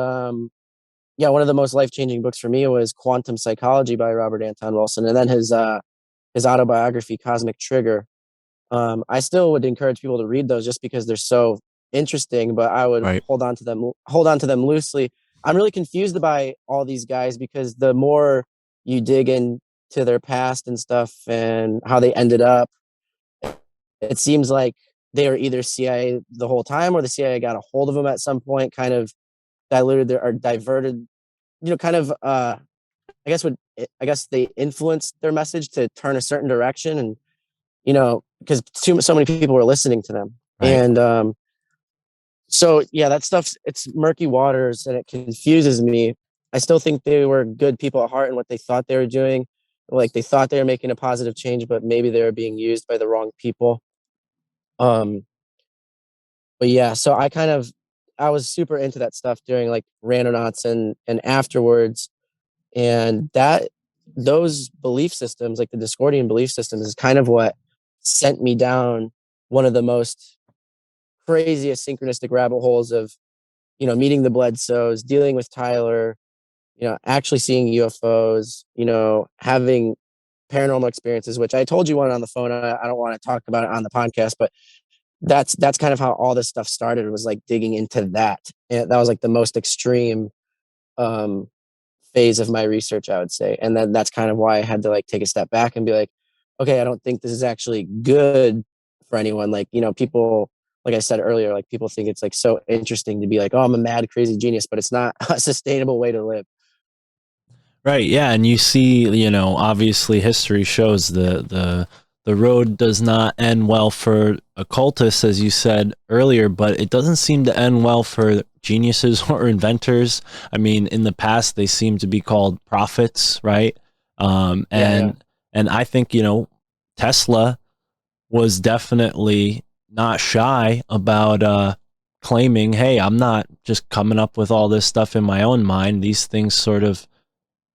yeah, one of the most life-changing books for me was Quantum Psychology by Robert Anton Wilson, and then his autobiography Cosmic Trigger. I still would encourage people to read those just because they're so interesting, but I would Right. hold on to them loosely. I'm really confused by all these guys because the more you dig into their past and stuff and how they ended up, it seems like they were either CIA the whole time or the CIA got a hold of them at some point, kind of diluted or diverted, kind of I guess they influenced their message to turn a certain direction, and because so many people were listening to them. Right. And so yeah, that stuff's it's murky waters and it confuses me. I still think they were good people at heart and what they thought they were doing. Like they thought they were making a positive change, but maybe they were being used by the wrong people. Um, but yeah, so I was super into that stuff during like Randonauts and afterwards. And those belief systems, like the Discordian belief systems, is kind of what sent me down one of the most craziest synchronistic rabbit holes of, meeting the Bledsoes, dealing with Tyler, actually seeing UFOs, having paranormal experiences, which I told you one on the phone. I don't want to talk about it on the podcast, but that's kind of how all this stuff started, was like digging into that. And that was like the most extreme um phase of my research, I would say. And then that's kind of why I had to like take a step back and be like, okay, I don't think this is actually good for anyone. Like, people, like I said earlier, like people think it's like so interesting to be like, oh, I'm a mad, crazy genius, but it's not a sustainable way to live. Right, yeah, and you see, obviously history shows the road does not end well for occultists, as you said earlier, but it doesn't seem to end well for geniuses or inventors. I mean, in the past, they seem to be called prophets, right? Yeah. And I think, Tesla was definitely not shy about claiming, hey, I'm not just coming up with all this stuff in my own mind. These things sort of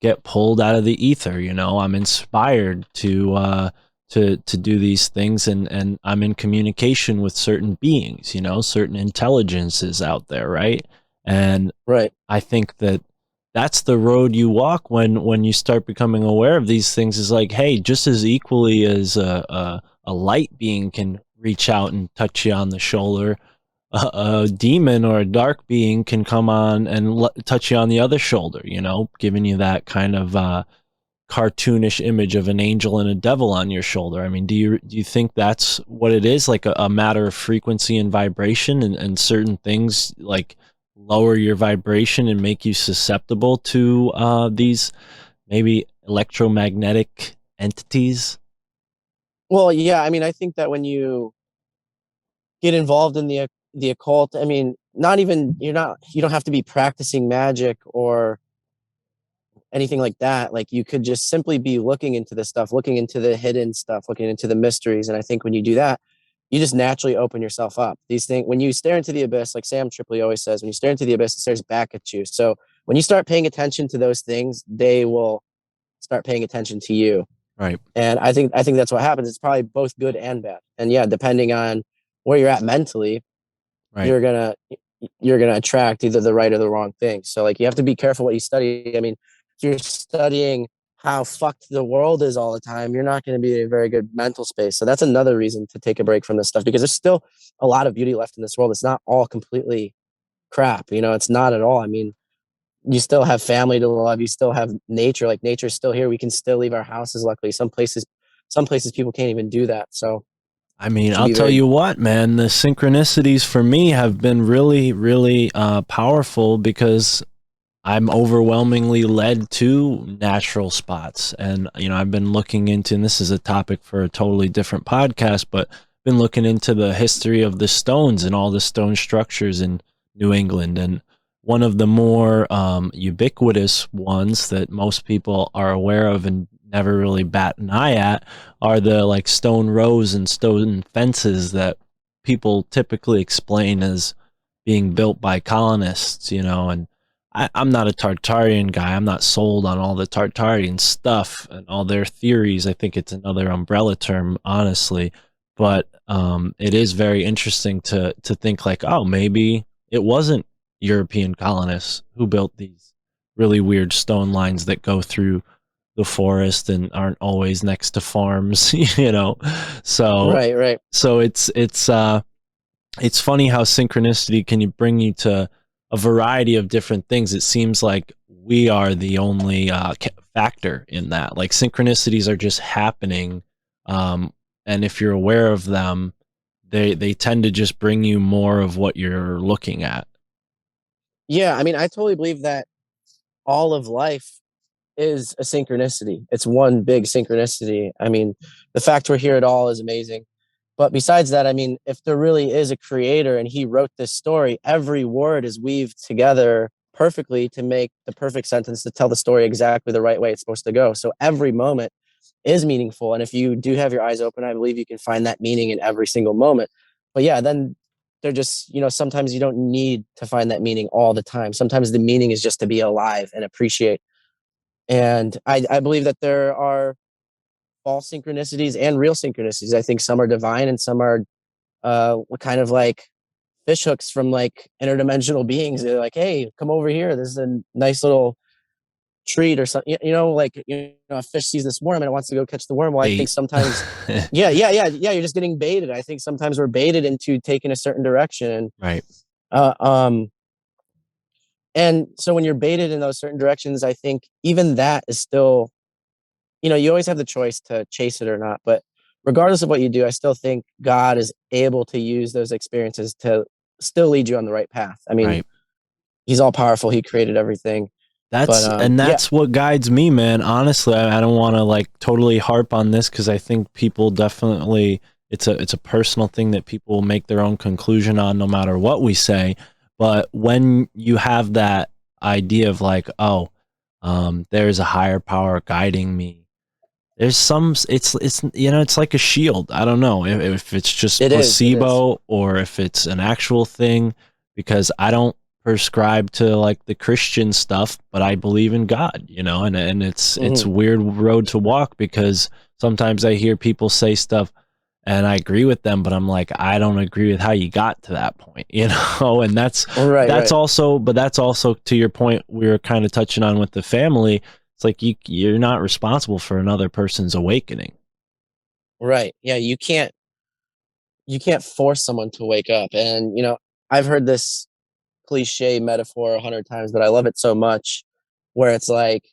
get pulled out of the ether. I'm inspired to do these things, and I'm in communication with certain beings, certain intelligences out there, right? And Right. I think that that's the road you walk when you start becoming aware of these things, is like, hey, just as equally as a light being can reach out and touch you on the shoulder, a demon or a dark being can come on and touch you on the other shoulder, giving you that kind of cartoonish image of an angel and a devil on your shoulder. I mean, do you think that's what it is, like a matter of frequency and vibration, and certain things like lower your vibration and make you susceptible to these maybe electromagnetic entities? Well, yeah. I mean, I think that when you get involved in the occult, I mean, not even you don't have to be practicing magic or anything like that. Like you could just simply be looking into this stuff, looking into the hidden stuff, looking into the mysteries. And I think when you do that, you just naturally open yourself up. These things, when you stare into the abyss, like Sam Tripoli always says, when you stare into the abyss, it stares back at you. So when you start paying attention to those things, they will start paying attention to you. Right. And I think that's what happens. It's probably both good and bad. And yeah, depending on where you're at mentally, Right. you're gonna attract either the right or the wrong thing. So like you have to be careful what you study. I mean, if you're studying how fucked the world is all the time, you're not going to be in a very good mental space. So that's another reason to take a break from this stuff, because there's still a lot of beauty left in this world. It's not all completely crap. It's not at all. I mean, you still have family to love. You still have nature. Like nature's still here. We can still leave our houses. Luckily, some places people can't even do that. So I mean, should I'll be tell very you what, man, the synchronicities for me have been really, really powerful, because I'm overwhelmingly led to natural spots. And, I've been looking into, and this is a topic for a totally different podcast, but been looking into the history of the stones and all the stone structures in New England. And one of the more ubiquitous ones that most people are aware of and never really bat an eye at are the like stone rows and stone fences that people typically explain as being built by colonists, and I'm not a Tartarian guy. I'm not sold on all the Tartarian stuff and all their theories. I think it's another umbrella term, honestly. But it is very interesting to think like, oh, maybe it wasn't European colonists who built these really weird stone lines that go through the forest and aren't always next to farms, you know. So Right. it's funny how synchronicity can bring you to a variety of different things. It seems like we are the only factor in that. Like synchronicities are just happening, and if you're aware of them, they tend to just bring you more of what you're looking at. Yeah, I mean, I totally believe that all of life is a synchronicity. It's one big synchronicity. I mean, the fact we're here at all is amazing. But besides that, I mean, if there really is a creator and he wrote this story, every word is weaved together perfectly to make the perfect sentence to tell the story exactly the right way it's supposed to go. So every moment is meaningful. And if you do have your eyes open, I believe you can find that meaning in every single moment. But yeah, then they're just, sometimes you don't need to find that meaning all the time. Sometimes the meaning is just to be alive and appreciate. And I believe that there are false synchronicities and real synchronicities. I think some are divine and some are kind of like fish hooks from like interdimensional beings. They're like, hey, come over here. This is a nice little treat or something. Like a fish sees this worm and it wants to go catch the worm. Well, I think sometimes, yeah. You're just getting baited. I think sometimes we're baited into taking a certain direction. Right. Uh, um, and so when you're baited in those certain directions, I think even that is still, you always have the choice to chase it or not. But regardless of what you do, I still think God is able to use those experiences to still lead you on the right path. I mean, Right. he's all powerful. He created everything. That's what guides me, man. Honestly, I don't want to like totally harp on this because I think people definitely it's a personal thing that people make their own conclusion on no matter what we say. But when you have that idea of like, oh, there's a higher power guiding me. There's some it's it's like a shield. I don't know if it's just placebo or if it's an actual thing, because I don't prescribe to like the Christian stuff, but I believe in God, and it's a weird road to walk because sometimes I hear people say stuff and I agree with them, but I'm like, I don't agree with how you got to that point, and that's also to your point we were kind of touching on with the family. It's like you're not responsible for another person's awakening. Right. Yeah, you can't force someone to wake up. And I've heard this cliche metaphor 100 times, but I love it so much, where it's like,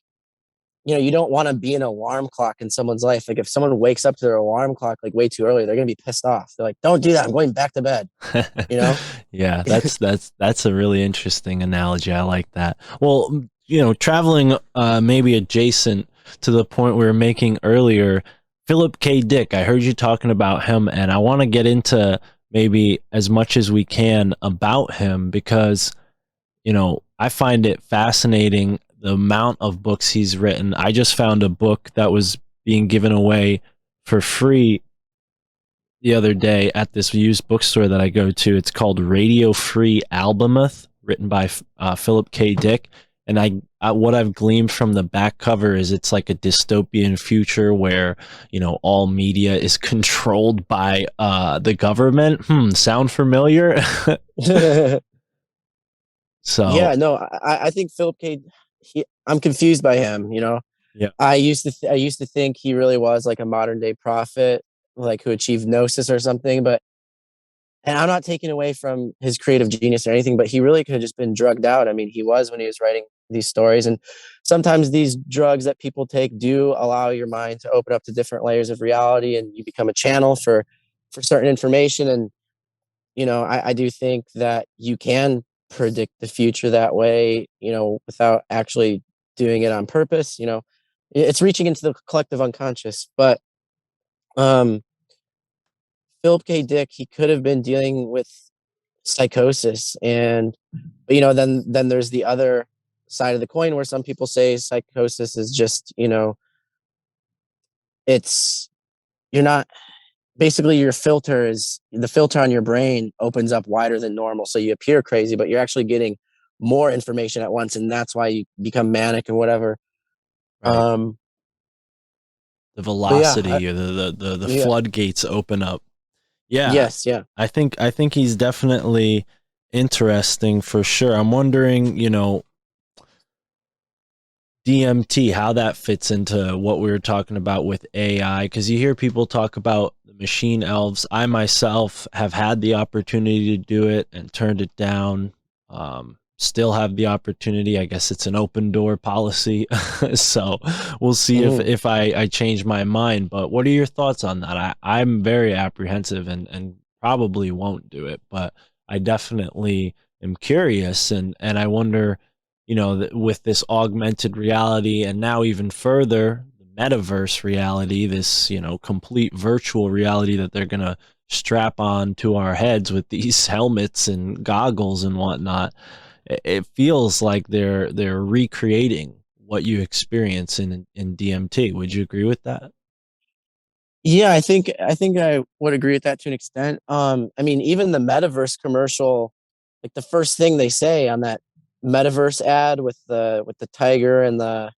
you don't want to be an alarm clock in someone's life. Like if someone wakes up to their alarm clock like way too early, they're gonna be pissed off. They're like, don't do that. I'm going back to bed. Yeah, that's a really interesting analogy. I like that. Well, traveling maybe adjacent to the point we were making earlier, Philip K. Dick, I heard you talking about him, and I want to get into maybe as much as we can about him because, I find it fascinating the amount of books he's written. I just found a book that was being given away for free the other day at this used bookstore that I go to. It's called Radio Free Albemuth, written by Philip K. Dick. And what I've gleaned from the back cover is it's like a dystopian future where, all media is controlled by the government. Sound familiar? So yeah, no, I think Philip K. I'm confused by him. Yeah. I used to think he really was like a modern day prophet, like who achieved gnosis or something. And I'm not taking away from his creative genius or anything, but he really could have just been drugged out. I mean, he was when he was writing these stories. And sometimes these drugs that people take do allow your mind to open up to different layers of reality, and you become a channel for certain information. And I do think that you can predict the future that way, without actually doing it on purpose. It's reaching into the collective unconscious. But Philip K. Dick, he could have been dealing with psychosis, and then there's the other side of the coin where some people say psychosis is just, it's you're not basically your filter is the filter on your brain opens up wider than normal, so you appear crazy but you're actually getting more information at once, and that's why you become manic or whatever. Right. The velocity or the floodgates open up. Yeah. Yes, yeah. I think he's definitely interesting for sure. I'm wondering, DMT, how that fits into what we were talking about with AI, because you hear people talk about the machine elves. I myself have had the opportunity to do it and turned it down. Still have the opportunity. I guess it's an open door policy. So we'll see if I change my mind. But what are your thoughts on that? I'm very apprehensive and probably won't do it, but I definitely am curious, and I wonder, you know, with this augmented reality, and now even further, the metaverse reality, this, you know, complete virtual reality that they're going to strap on to our heads with these helmets and goggles and whatnot. It feels like they're recreating what you experience in DMT. Would you agree with that? Yeah, I would agree with that to an extent. I mean, even the metaverse commercial, like the first thing they say on that metaverse ad with the tiger and the,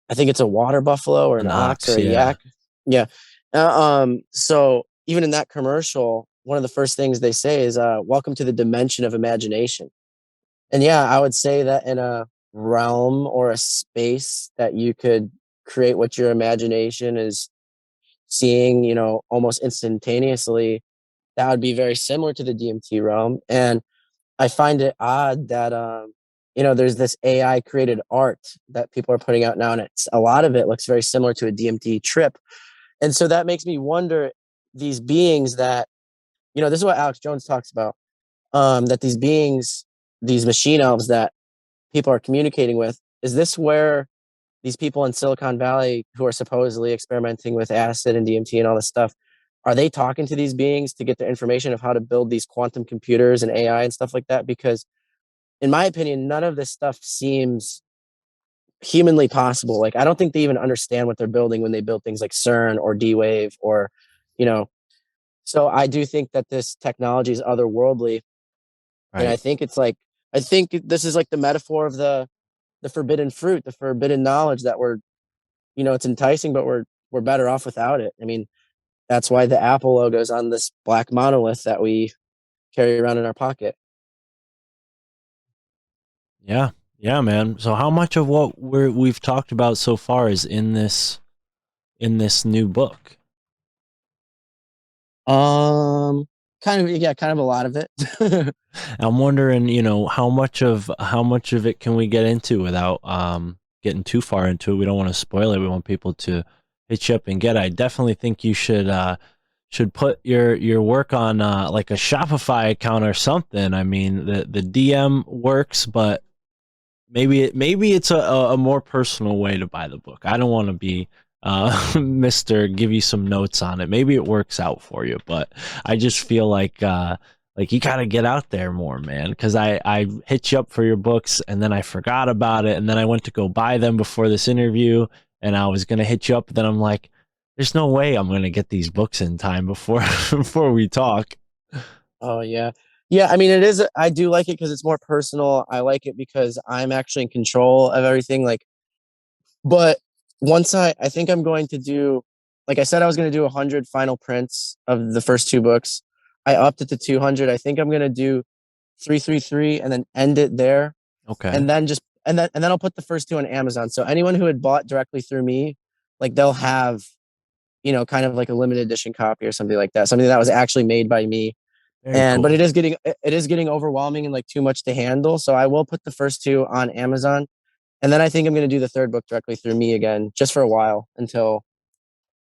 I think it's a water buffalo or an An ox or ox, a yeah. yak. Yeah. So even in that commercial, one of the first things they say is, "Welcome to the dimension of imagination." And yeah, I would say that in a realm or a space that you could create what your imagination is seeing, you know, almost instantaneously, that would be very similar to the DMT realm. And I find it odd that, you know, there's this AI created art that people are putting out now, and it's a lot of it looks very similar to a DMT trip. And so that makes me wonder, these beings that, you know, this is what Alex Jones talks about, that these beings, these machine elves that people are communicating with, is this where these people in Silicon Valley who are supposedly experimenting with acid and DMT and all this stuff, are they talking to these beings to get the information of how to build these quantum computers and AI and stuff like that? Because in my opinion, none of this stuff seems humanly possible. Like, I don't think they even understand what they're building when they build things like CERN or D-Wave or, you know, so I do think that this technology is otherworldly. And I Right. think it's like, I think this is like the metaphor of the forbidden fruit, the forbidden knowledge that we're, you know, it's enticing, but we're better off without it. I mean, that's why the Apple logo is on this black monolith that we carry around in our pocket. Yeah. Yeah, man. So how much of what we've talked about so far is in this new book? Um, kind of, yeah, kind of a lot of it. I'm wondering, you know, how much of it can we get into without getting too far into it? We don't want to spoil it. We want people to hit you up and get it. I definitely think you should put your work on like a Shopify account or something. I mean, the DM works, but maybe it's a more personal way to buy the book. I don't want to be Mr. Give you some notes on it. Maybe it works out for you, but I just feel like you got to get out there more, man, because I hit you up for your books and then I forgot about it, and then I went to go buy them before this interview, and I was going to hit you up, but then I'm like, there's no way I'm going to get these books in time before before we talk. Oh yeah. Yeah, I mean it is, I do like it because it's more personal. I like it because I'm actually in control of everything. Like, but once I think I'm going to do, like I said, I was going to do 100 final prints of the first two books. I upped it to 200. I think I'm going to do 333 and then end it there. Okay. And then just, and then I'll put the first two on Amazon. So anyone who had bought directly through me, like they'll have, you know, kind of like a limited edition copy or something like that. Something that was actually made by me. Very And but cool. it is getting overwhelming and like too much to handle. So I will put the first two on Amazon. And then I think I'm going to do the third book directly through me again, just for a while until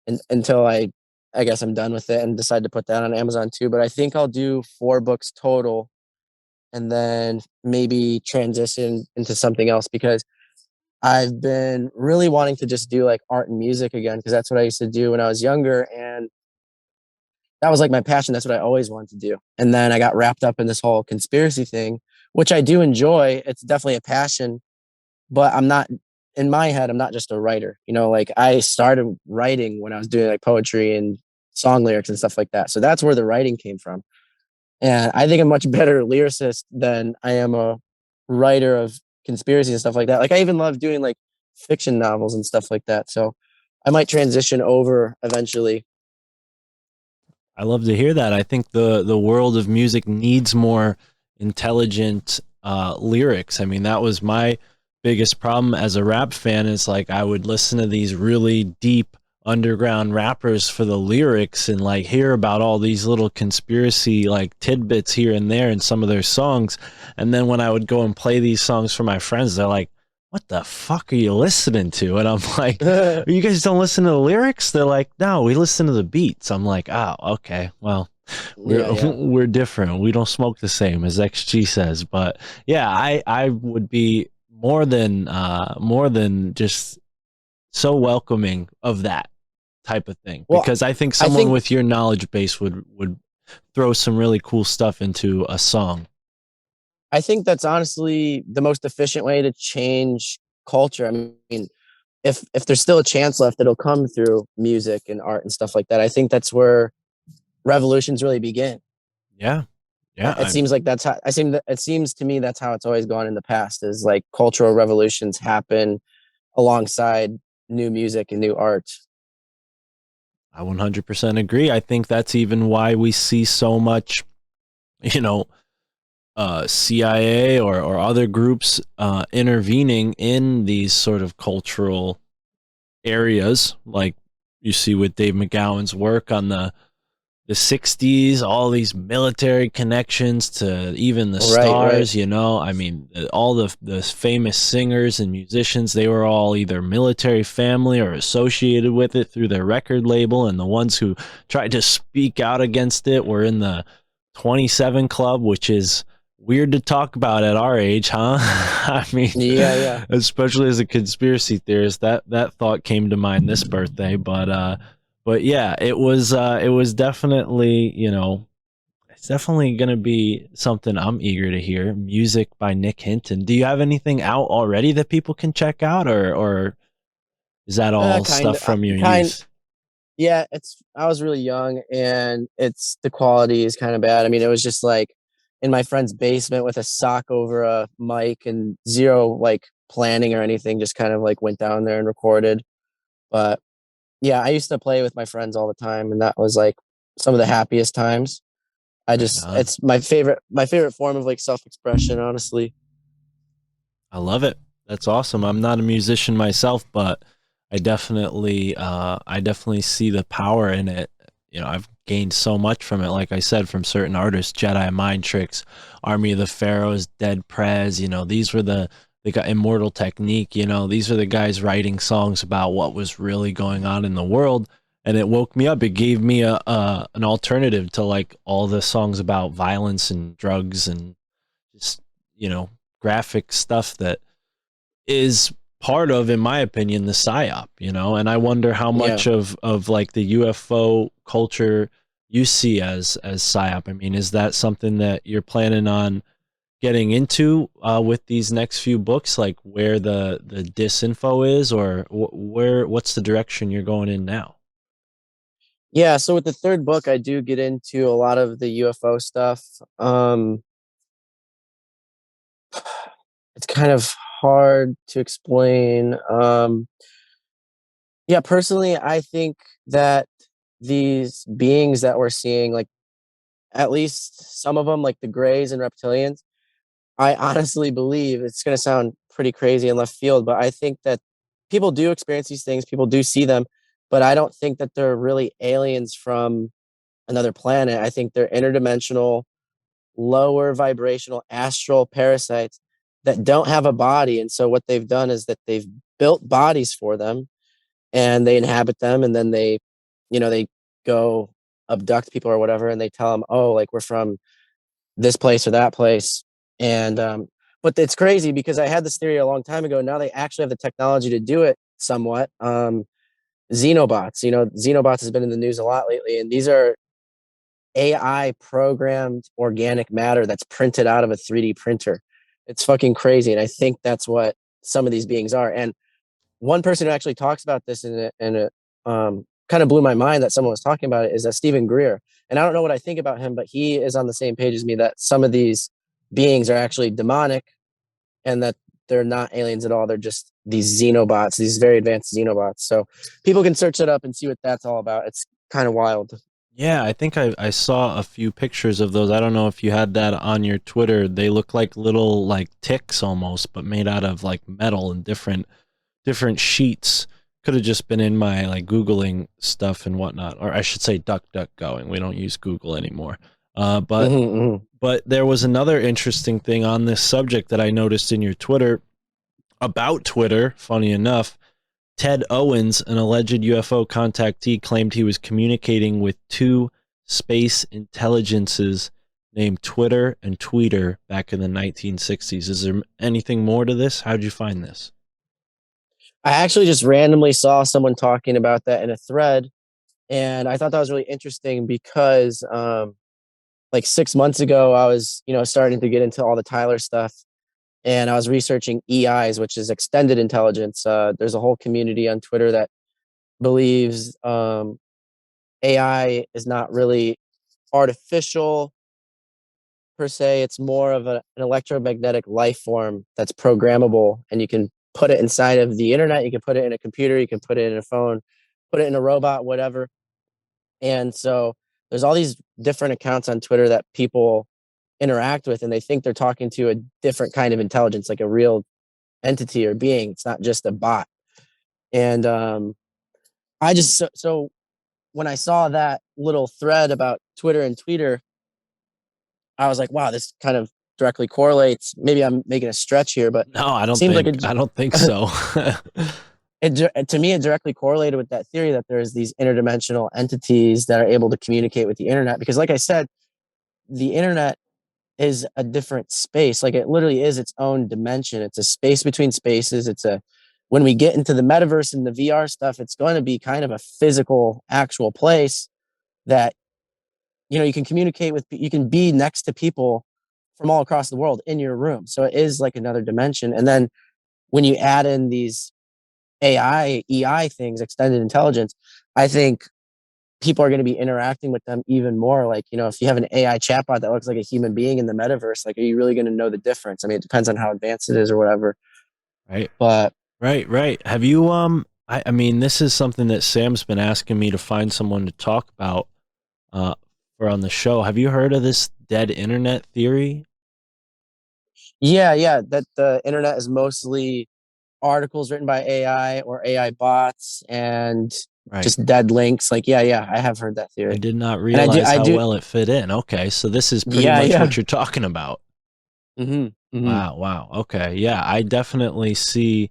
I guess I'm done with it and decide to put that on Amazon too. But I think I'll do 4 books total and then maybe transition into something else, because I've been really wanting to just do like art and music again, because that's what I used to do when I was younger. And that was like my passion. That's what I always wanted to do. And then I got wrapped up in this whole conspiracy thing, which I do enjoy. It's definitely a passion, but I'm not, in my head, I'm not just a writer. You know, like I started writing when I was doing like poetry and song lyrics and stuff like that. So that's where the writing came from. And I think I'm much better lyricist than I am a writer of conspiracy and stuff like that. Like I even love doing like fiction novels and stuff like that. So I might transition over eventually. I love to hear that. I think the world of music needs more intelligent lyrics. I mean, that was biggest problem as a rap fan is like I would listen to these really deep underground rappers for the lyrics and like hear about all these little conspiracy like tidbits here and there in some of their songs, and then when I would go and play these songs for my friends, they're like, what the fuck are you listening to? And I'm like, you guys don't listen to the lyrics? They're like, no, we listen to the beats. I'm like, oh, okay, well, we're different. We don't smoke the same, as XG says. But yeah, I would be more than just so welcoming of that type of thing, Well, because I think someone with your knowledge base would throw some really cool stuff into a song. I think that's honestly the most efficient way to change culture. I mean, if there's still a chance left, it'll come through music and art and stuff like that. I think that's where revolutions really begin. Yeah. It seems like that's how it seems to me that's how it's always gone in the past, is like cultural revolutions happen alongside new music and new art. I 100% agree. I think that's even why we see so much, CIA or other groups intervening in these sort of cultural areas, like you see with Dave McGowan's work on the 60s, all these military connections to even the stars, right. I mean, all the famous singers and musicians, they were all either military family or associated with it through their record label, and the ones who tried to speak out against it were in the 27 Club, which is weird to talk about at our age, huh? I mean, yeah. Especially as a conspiracy theorist, that thought came to mind this birthday. But yeah, it was definitely, it's definitely going to be something I'm eager to hear. Music by Nick Hinton. Do you have anything out already that people can check out, or is that all stuff from your youth? Yeah, I was really young, and the quality is kind of bad. I mean, it was just like in my friend's basement with a sock over a mic and zero like planning or anything, just kind of like went down there and recorded. But yeah, I used to play with my friends all the time, and that was like some of the happiest times. It's my favorite form of like self-expression, honestly. I love it. That's awesome. I'm not a musician myself, but I definitely see the power in it. I've gained so much from it. Like I said, from certain artists, Jedi Mind Tricks, Army of the Pharaohs, Dead Prez, these were they got Immortal Technique, these are the guys writing songs about what was really going on in the world. And it woke me up. It gave me an alternative to like all the songs about violence and drugs and just, graphic stuff that is part of, in my opinion, the psyop, and I wonder how much of like the UFO culture you see as psyop. I mean, is that something that you're planning on getting into with these next few books, like where the disinfo is, or what's the direction you're going in now? Yeah, so with the third book, I do get into a lot of the UFO stuff. It's kind of hard to explain. Yeah, personally, I think that these beings that we're seeing, like at least some of them, like the Greys and reptilians, I honestly believe, it's going to sound pretty crazy in left field, but I think that people do experience these things, people do see them, but I don't think that they're really aliens from another planet. I think they're interdimensional, lower vibrational astral parasites that don't have a body. And so what they've done is that they've built bodies for them, and they inhabit them, and then they go abduct people or whatever, and they tell them, oh, like we're from this place or that place. And but it's crazy because I had this theory a long time ago. Now they actually have the technology to do it somewhat. Xenobots, Xenobots has been in the news a lot lately, and these are AI programmed organic matter that's printed out of a 3D printer. It's fucking crazy. And I think that's what some of these beings are. And one person who actually talks about this kind of blew my mind that someone was talking about it is Stephen Greer. And I don't know what I think about him, but he is on the same page as me that some of these beings are actually demonic and that they're not aliens at all. They're just these xenobots, these very advanced xenobots. So people can search it up and see what that's all about. It's kind of wild. Yeah, I think I saw a few pictures of those. I don't know if you had that on your Twitter. They look like little like ticks almost, but made out of like metal and different sheets. Could have just been in my like Googling stuff and whatnot, or I should say DuckDuckGoing. We don't use Google anymore. Uh, but Hmm. but there was another interesting thing on this subject that I noticed in your Twitter about Twitter. Funny enough, Ted Owens, an alleged UFO contactee, claimed he was communicating with two space intelligences named Twitter and Tweeter back in the 1960s. Is there anything more to this? How'd you find this? I actually just randomly saw someone talking about that in a thread, and I thought that was really interesting because like 6 months ago, I was, starting to get into all the Tyler stuff, and I was researching EIs, which is extended intelligence. There's a whole community on Twitter that believes AI is not really artificial per se. It's more of an electromagnetic life form that's programmable, and you can put it inside of the internet. You can put it in a computer. You can put it in a phone, put it in a robot, whatever. And so there's all these different accounts on Twitter that people interact with, and they think they're talking to a different kind of intelligence, like a real entity or being. It's not just a bot. And I just so when I saw that little thread about Twitter and Tweeter, I was like, wow, this kind of directly correlates. Maybe I'm making a stretch here, but No, I it don't seems like think I don't think so. to me it directly correlated with that theory that there's these interdimensional entities that are able to communicate with the internet. Because, like I said, the internet is a different space. Like, it literally is its own dimension. It's a space between spaces. When we get into the metaverse and the VR stuff, it's going to be kind of a physical, actual place that you can communicate with. You can be next to people from all across the world in your room. So it is like another dimension. And then when you add in these AI, EI things, extended intelligence, I think people are going to be interacting with them even more. Like, if you have an AI chatbot that looks like a human being in the metaverse, like, are you really going to know the difference? I mean, it depends on how advanced it is or whatever. Right. But Right. Have you I mean, this is something that Sam's been asking me to find someone to talk about uh for on the show. Have you heard of this dead internet theory? yeah, that the internet is mostly articles written by AI or AI bots and Right. just dead links. Like, yeah, I have heard that I theory. did not And realize I how do. well it fit in. Okay, so this is pretty Yeah, much yeah. what you're talking about. Hmm. Hmm. Wow. Okay. Yeah, I definitely see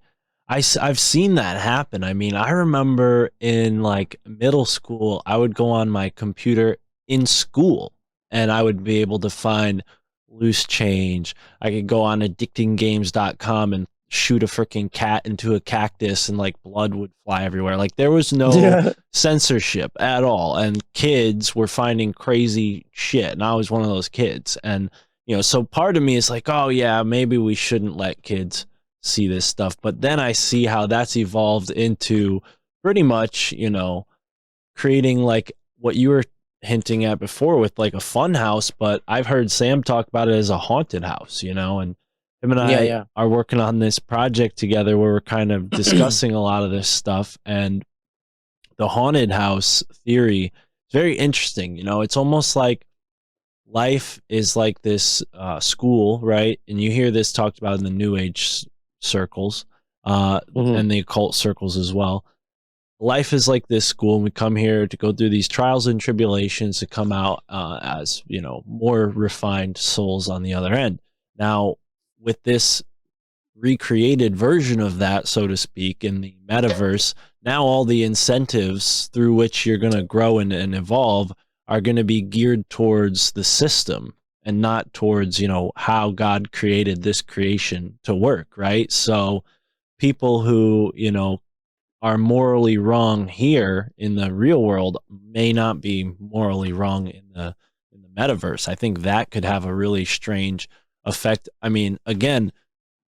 I've seen that happen. I mean, I remember in like middle school, I would go on my computer in school and I would be able to find loose change. I could go on addictinggames.com and shoot a freaking cat into a cactus and like blood would fly everywhere. Like there was no Yeah. censorship at all and kids were finding crazy shit and I was one of those kids and so part of me is like, oh yeah, maybe we shouldn't let kids see this stuff. But then I see how that's evolved into pretty much, creating like what you were hinting at before with like a fun house. But I've heard Sam talk about it as a haunted house, and him and Yeah, I yeah. are working on this project together where we're kind of discussing a lot of this stuff. And the haunted house theory is very interesting. It's almost like life is like this school, right? And you hear this talked about in the New Age circles Hmm. and the occult circles as well. Life is like this school, and we come here to go through these trials and tribulations to come out as more refined souls on the other end. Now, with this recreated version of that, so to speak, in the metaverse, now all the incentives through which you're going to grow and evolve are going to be geared towards the system and not towards, how God created this creation to work, right? So people who, are morally wrong here in the real world may not be morally wrong in the metaverse. I think that could have a really strange effect. I mean, again,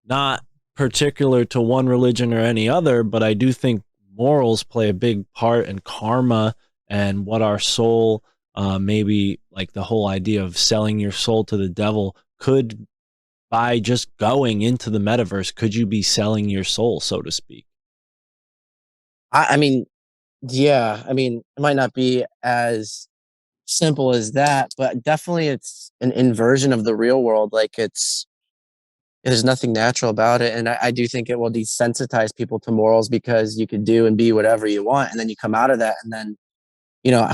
not particular to one religion or any other, but I do think morals play a big part in karma and what our soul, maybe like the whole idea of selling your soul to the devil could, by just going into the metaverse, could you be selling your soul, so to speak? I mean, yeah. I mean, it might not be as simple as that, but definitely it's an inversion of the real world. Like there's nothing natural about it. And I do think it will desensitize people to morals because you can do and be whatever you want. And then you come out of that and then,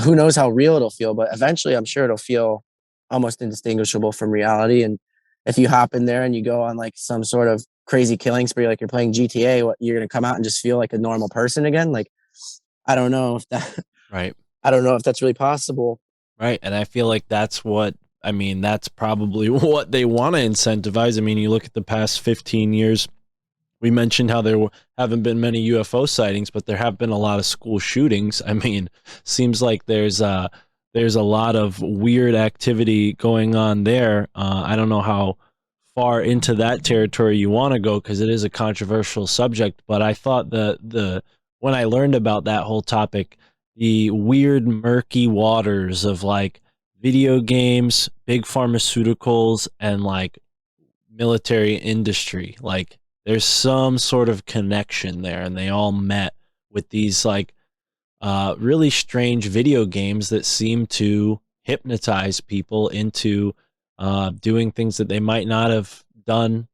who knows how real it'll feel, but eventually I'm sure it'll feel almost indistinguishable from reality. And if you hop in there and you go on like some sort of crazy killing spree, like you're playing GTA, you're going to come out and just feel like a normal person again. Like, I don't know if that, Right. I don't know if that's really possible. Right. And I feel like that's probably what they want to incentivize. I mean, you look at the past 15 years, we mentioned how there haven't been many UFO sightings, but there have been a lot of school shootings. I mean, seems like there's a lot of weird activity going on there. I don't know how far into that territory you want to go because it is a controversial subject, but I thought when I learned about that whole topic, the weird murky waters of like video games, big pharmaceuticals, and like military industry, like there's some sort of connection there, and they all met with these like really strange video games that seem to hypnotize people into doing things that they might not have done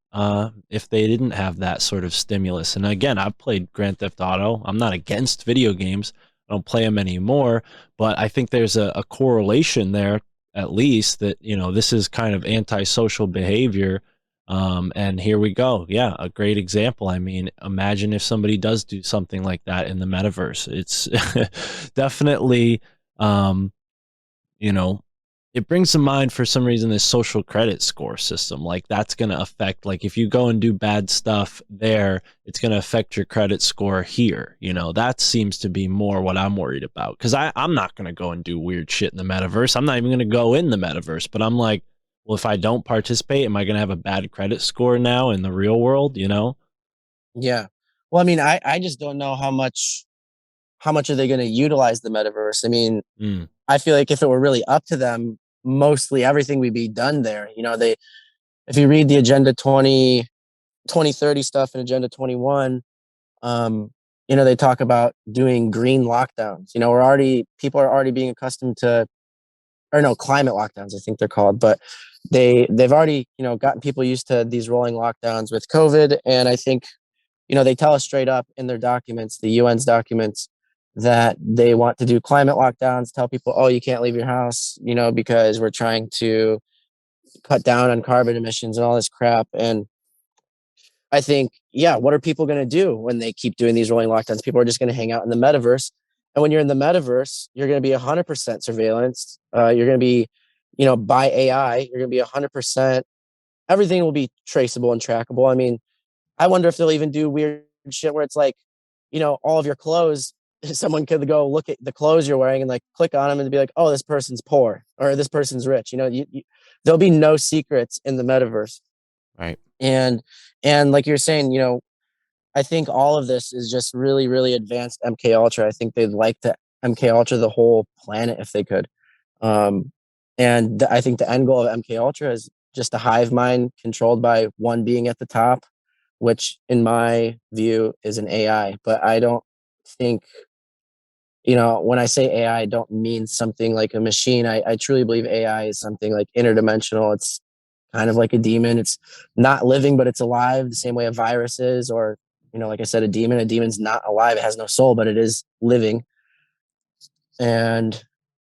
if they didn't have that sort of stimulus. And again, I've played Grand Theft Auto. I'm not against video games. I don't play them anymore, but I think there's a correlation there, at least, that, this is kind of antisocial behavior. And here we go. Yeah, a great example. I mean, imagine if somebody does do something like that in the metaverse. It's definitely, it brings to mind for some reason this social credit score system. Like that's going to affect, like if you go and do bad stuff there, it's going to affect your credit score here. That seems to be more what I'm worried about, because I'm not going to go and do weird shit in the metaverse. I'm not even going to go in the metaverse, but I'm like, well, if I don't participate, am I going to have a bad credit score now in the real world? Yeah. Well, I mean, I just don't know how much are they going to utilize the metaverse? I mean, I feel like if it were really up to them, mostly everything would be done there. If you read the Agenda 2030 stuff and Agenda 21, they talk about doing green lockdowns. People are already being accustomed to, or no, climate lockdowns, I think they're called, but they've already, gotten people used to these rolling lockdowns with COVID. And I think, they tell us straight up in their documents, the UN's documents, that they want to do climate lockdowns, tell people, oh, you can't leave your house, because we're trying to cut down on carbon emissions and all this crap. And I think, yeah, what are people going to do when they keep doing these rolling lockdowns? People are just going to hang out in the metaverse. And when you're in the metaverse, you're going to be 100% surveillance. You're going to be, by AI, you're going to be 100%. Everything will be traceable and trackable. I mean, I wonder if they'll even do weird shit where it's like, all of your clothes, someone could go look at the clothes you're wearing and like click on them and be like, oh, this person's poor or this person's rich. There'll be no secrets in the metaverse. Right. And like you're saying, I think all of this is just really, really advanced MK Ultra. I think they'd like to MK Ultra the whole planet if they could. And I think the end goal of MK Ultra is just a hive mind controlled by one being at the top, which in my view is an AI. But I don't think, when I say AI, I don't mean something like a machine. I truly believe AI is something like interdimensional. It's kind of like a demon. It's not living, but it's alive the same way a virus is, or, like I said, a demon's not alive. It has no soul, but it is living. And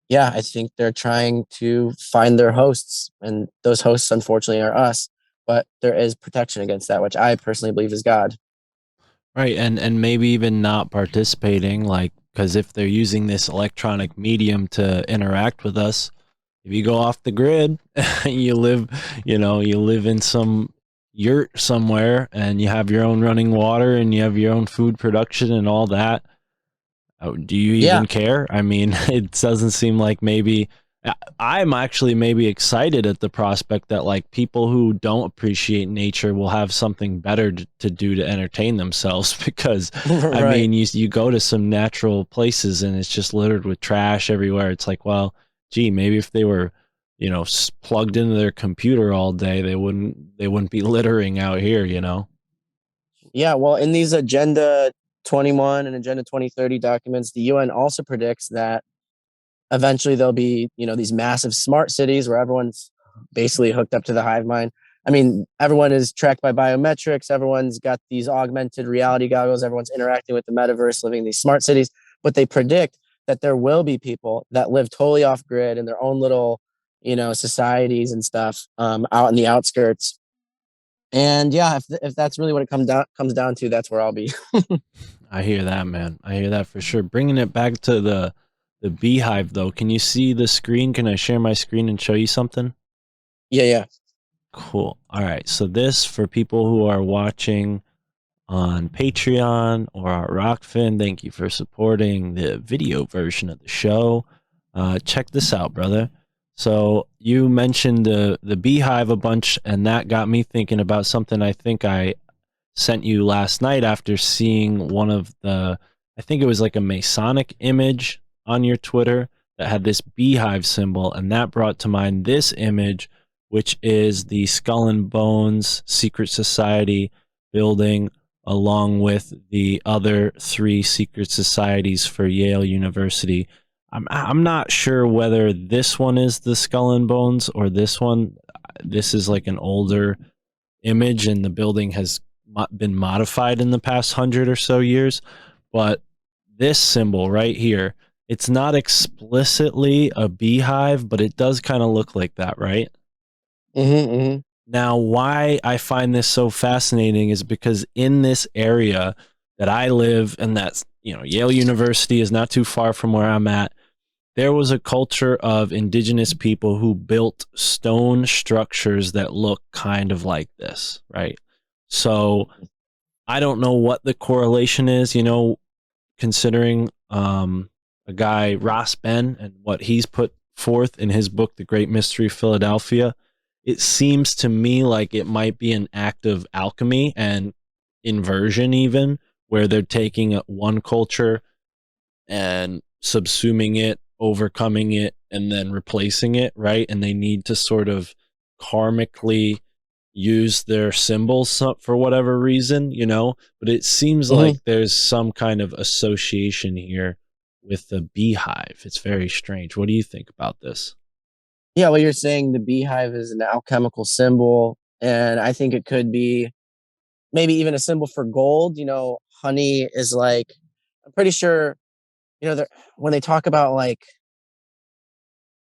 yeah, I think they're trying to find their hosts, and those hosts, unfortunately, are us. But there is protection against that, which I personally believe is God. Right. And maybe even not participating, like, because if they're using this electronic medium to interact with us, if you go off the grid, you live in some yurt somewhere and you have your own running water and you have your own food production and all that. Do you even care? I mean, it doesn't seem like maybe. I'm actually maybe excited at the prospect that like people who don't appreciate nature will have something better to do to entertain themselves, because Right. I mean, you go to some natural places and it's just littered with trash everywhere. It's like, well, gee, maybe if they were, plugged into their computer all day, they wouldn't be littering out here, Yeah, well, in these Agenda 21 and Agenda 2030 documents, the UN also predicts that eventually there'll be, these massive smart cities where everyone's basically hooked up to the hive mind. I mean, everyone is tracked by biometrics. Everyone's got these augmented reality goggles. Everyone's interacting with the metaverse, living in these smart cities. But they predict that there will be people that live totally off grid in their own little, societies and stuff, out in the outskirts. And yeah, if that's really what it comes down to, that's where I'll be. I hear that, man. I hear that for sure. Bringing it back to the beehive, though. Can you see the screen? Can I share my screen and show you something? Yeah. Cool. All right. So this, for people who are watching on Patreon or our Rokfin, thank you for supporting the video version of the show. Check this out, brother. So you mentioned the beehive a bunch, and that got me thinking about something I think I sent you last night after seeing one of the, I think it was like a Masonic image on your Twitter that had this beehive symbol, and that brought to mind this image, which is the Skull and Bones Secret Society building, along with the other 3 secret societies for Yale University. I'm not sure whether this one is the Skull and Bones or this one. This is like an older image, and the building has been modified in the past 100 or so years. But this symbol right here, it's not explicitly a beehive, but it does kind of look like that, right? Mm-hmm. Now, why I find this so fascinating is because in this area that I live, and that's, Yale University is not too far from where I'm at, there was a culture of indigenous people who built stone structures that look kind of like this, right? So I don't know what the correlation is, considering a guy, Ross Ben, and what he's put forth in his book, The Great Mystery of Philadelphia. It seems to me like it might be an act of alchemy and inversion, even, where they're taking one culture and subsuming it, overcoming it, and then replacing it, right? And they need to sort of karmically use their symbols for whatever reason, but it seems like there's some kind of association here with the beehive. It's very strange. What do you think about this? Yeah, well, you're saying the beehive is an alchemical symbol, and I think it could be maybe even a symbol for gold. Honey is like, I'm pretty sure, when they talk about like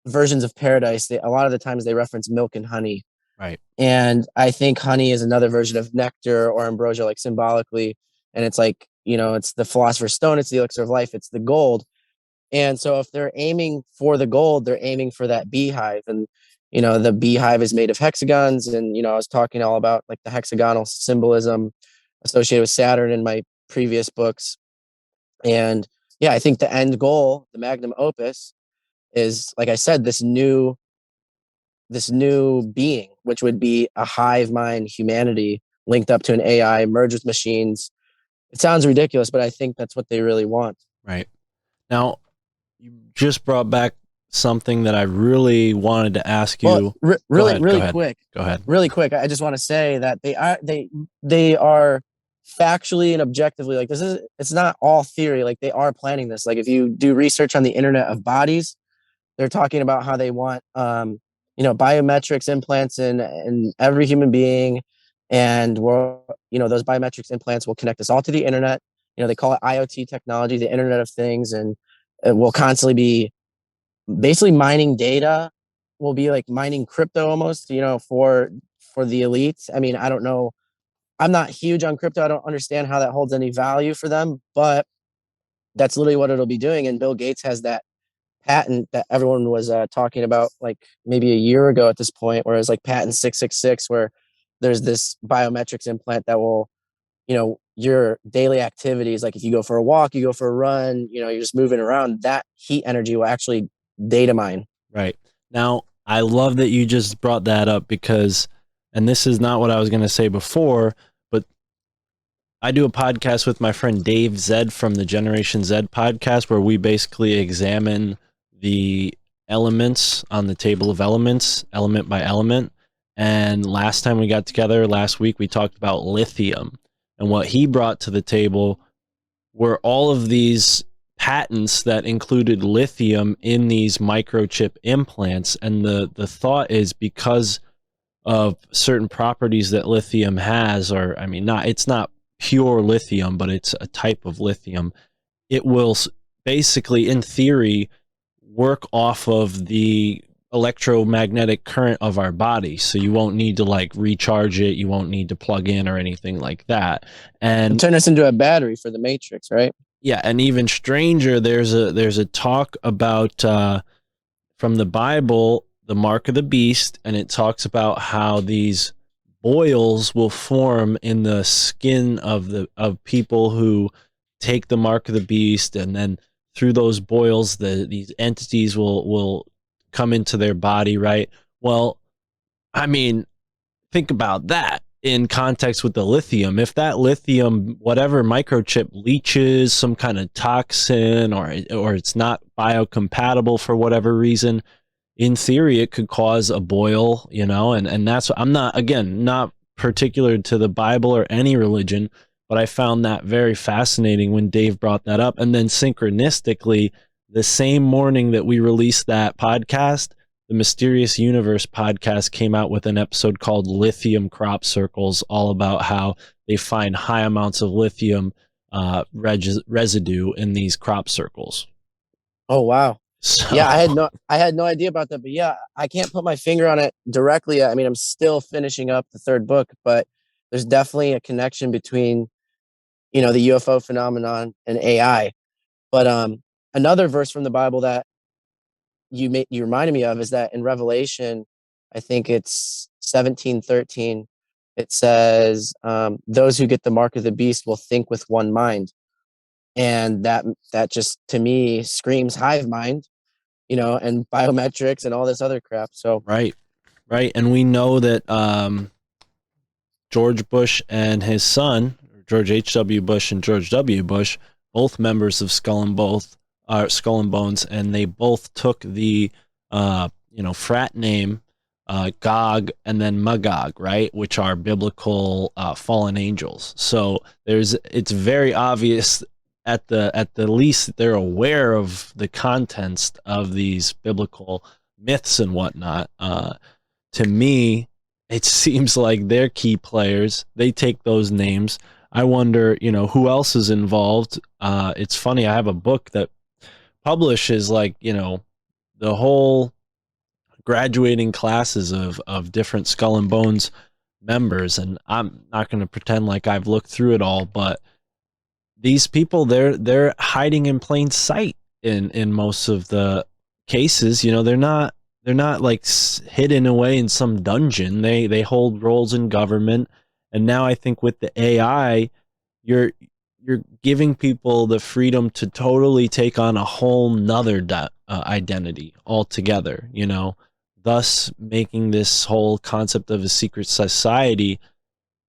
versions of paradise, a lot of the times they reference milk and honey. Right. And I think honey is another version of nectar or ambrosia, like symbolically. And it's like, it's the philosopher's stone, it's the elixir of life, it's the gold. And so if they're aiming for the gold, they're aiming for that beehive. And, the beehive is made of hexagons. And, I was talking all about like the hexagonal symbolism associated with Saturn in my previous books. And yeah, I think the end goal, the magnum opus, is, like I said, this new being, which would be a hive mind humanity linked up to an AI, merged with machines. It sounds ridiculous, but I think that's what they really want. Right. Now, you just brought back something that I really wanted to ask you. Well, really quick. Go ahead. Really quick. I just want to say that they are factually and objectively, like, it's not all theory. Like, they are planning this. Like, if you do research on the Internet of Bodies, they're talking about how they want biometrics implants in every human being, and those biometrics implants will connect us all to the internet. They call it IoT technology, the Internet of Things, and it will constantly be basically mining data. Will be like mining crypto almost, for the elites. I mean, I don't know. I'm not huge on crypto. I don't understand how that holds any value for them, but that's literally what it'll be doing. And Bill Gates has that patent that everyone was talking about like maybe a year ago at this point, where it's like patent 666, where there's this biometrics implant that will, your daily activities, like if you go for a walk, you go for a run, you're just moving around, that heat energy will actually data mine. Right. Now, I love that you just brought that up because, and this is not what I was going to say before, but I do a podcast with my friend Dave Zed from the Generation Z podcast, where we basically examine the elements on the table of elements, element by element. And last time we got together, last week, we talked about lithium. And what he brought to the table were all of these patents that included lithium in these microchip implants. And the thought is because of certain properties that lithium has, or I mean, it's not pure lithium, but it's a type of lithium. It will basically, in theory, work off of the electromagnetic current of our body, so you won't need to like recharge it, you won't need to plug in or anything like that. And turn us into a battery for the Matrix, right? yeah, and even stranger, there's a talk about from the Bible, the mark of the beast, and it talks about how these boils will form in the skin of people who take the mark of the beast, and then through those boils these entities will come into their body, right? Well, I mean, think about that in context with the lithium. If that lithium, whatever microchip, leaches some kind of toxin, or it's not biocompatible for whatever reason, in theory it could cause a boil, and that's, I'm not, again, not particular to the Bible or any religion, but I found that very fascinating when Dave brought that up. And then synchronistically, the same morning that we released that podcast, the Mysterious Universe podcast came out with an episode called Lithium Crop Circles, all about how they find high amounts of lithium residue in these crop circles. Oh, wow. So, Yeah, I had no idea about that, but yeah, I can't put my finger on it directly. I mean, I'm still finishing up the third book, but there's definitely a connection between, the UFO phenomenon and AI. But another verse from the Bible that you reminded me of is that in Revelation, I think it's 17:13, it says, those who get the mark of the beast will think with one mind. And that just, to me, screams hive mind, and biometrics and all this other crap. So right. And we know that George Bush and his son, George H.W. Bush and George W. Bush, both members of Skull and Bones, and they both took the frat name Gog and then Magog, right, which are biblical fallen angels. So it's very obvious at the least they're aware of the contents of these biblical myths and whatnot. To me, it seems like they're key players. They take those names. I wonder, who else is involved. It's funny, I have a book that publishes the whole graduating classes of different Skull and Bones members, and I'm not going to pretend like I've looked through it all, but these people, they're hiding in plain sight in most of the cases. They're not like hidden away in some dungeon. They hold roles in government, and now I think with the AI, you're giving people the freedom to totally take on a whole nother identity altogether, thus making this whole concept of a secret society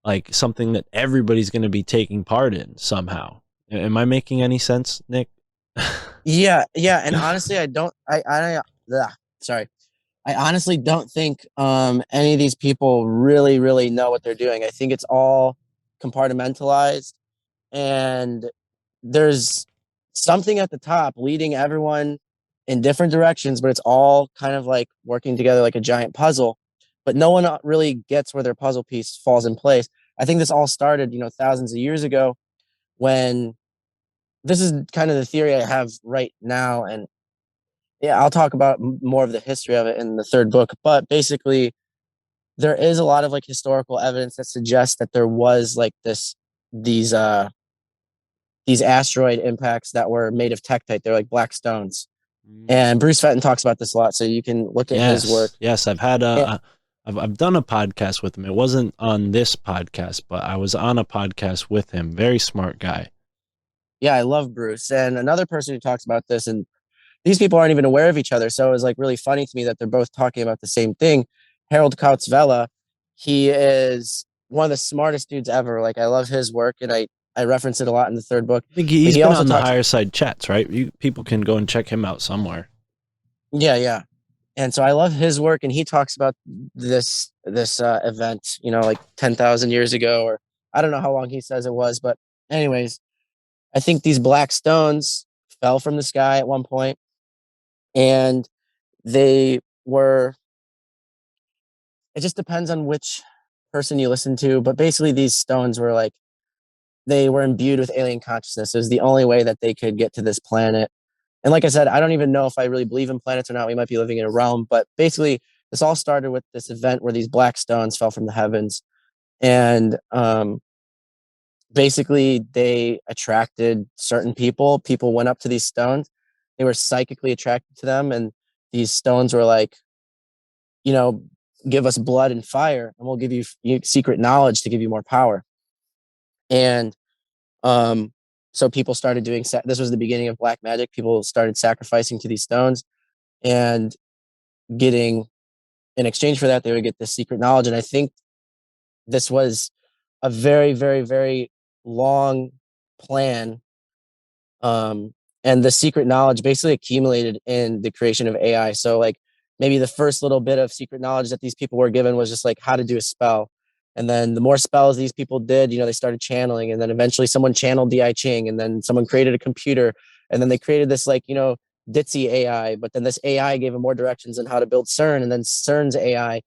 like something that everybody's going to be taking part in somehow. Am I making any sense, Nick? yeah, and honestly, sorry. I honestly don't think any of these people really, really know what they're doing. I think it's all compartmentalized, and there's something at the top leading everyone in different directions, but it's all kind of like working together like a giant puzzle. But no one really gets where their puzzle piece falls in place. I think this all started, thousands of years ago, when this is kind of the theory I have right now. And yeah, I'll talk about more of the history of it in the third book. But basically, there is a lot of like historical evidence that suggests that there was like these asteroid impacts that were made of Tektite. They're like black stones. And Bruce Fenton talks about this a lot, so you can look at his work. Yes, I've had I've done a podcast with him. It wasn't on this podcast, but I was on a podcast with him. Very smart guy. Yeah, I love Bruce. And another person who talks about this, and these people aren't even aware of each other. So it was like really funny to me that they're both talking about the same thing. Harold Kautzvella, he is one of the smartest dudes ever. Like, I love his work, and I reference it a lot in the third book. I think he's been on the Higher Side Chats, right? People can go and check him out somewhere. Yeah. And so I love his work, and he talks about this event, like 10,000 years ago, or I don't know how long he says it was, but anyways, I think these black stones fell from the sky at one point, and they were. It just depends on which person you listen to, but basically these stones were like they were imbued with alien consciousness. It was the only way that they could get to this planet. And like I said, I don't even know if I really believe in planets or not. We might be living in a realm, but basically this all started with this event where these black stones fell from the heavens, and basically they attracted certain people. People went up to these stones, they were psychically attracted to them, and these stones were like, you know, give us blood and fire, and we'll give you secret knowledge to give you more power. And so people started doing. This was the beginning of black magic. People started sacrificing to these stones, and getting in exchange for that, they would get this secret knowledge. And I think this was a very, very, very long plan. And the secret knowledge basically accumulated in the creation of AI. So like maybe the first little bit of secret knowledge that these people were given was just like how to do a spell. And then the more spells these people did, they started channeling. And then eventually someone channeled the I Ching, and then someone created a computer. And then they created this like, ditzy AI. But then this AI gave them more directions on how to build CERN. And then CERN's AI,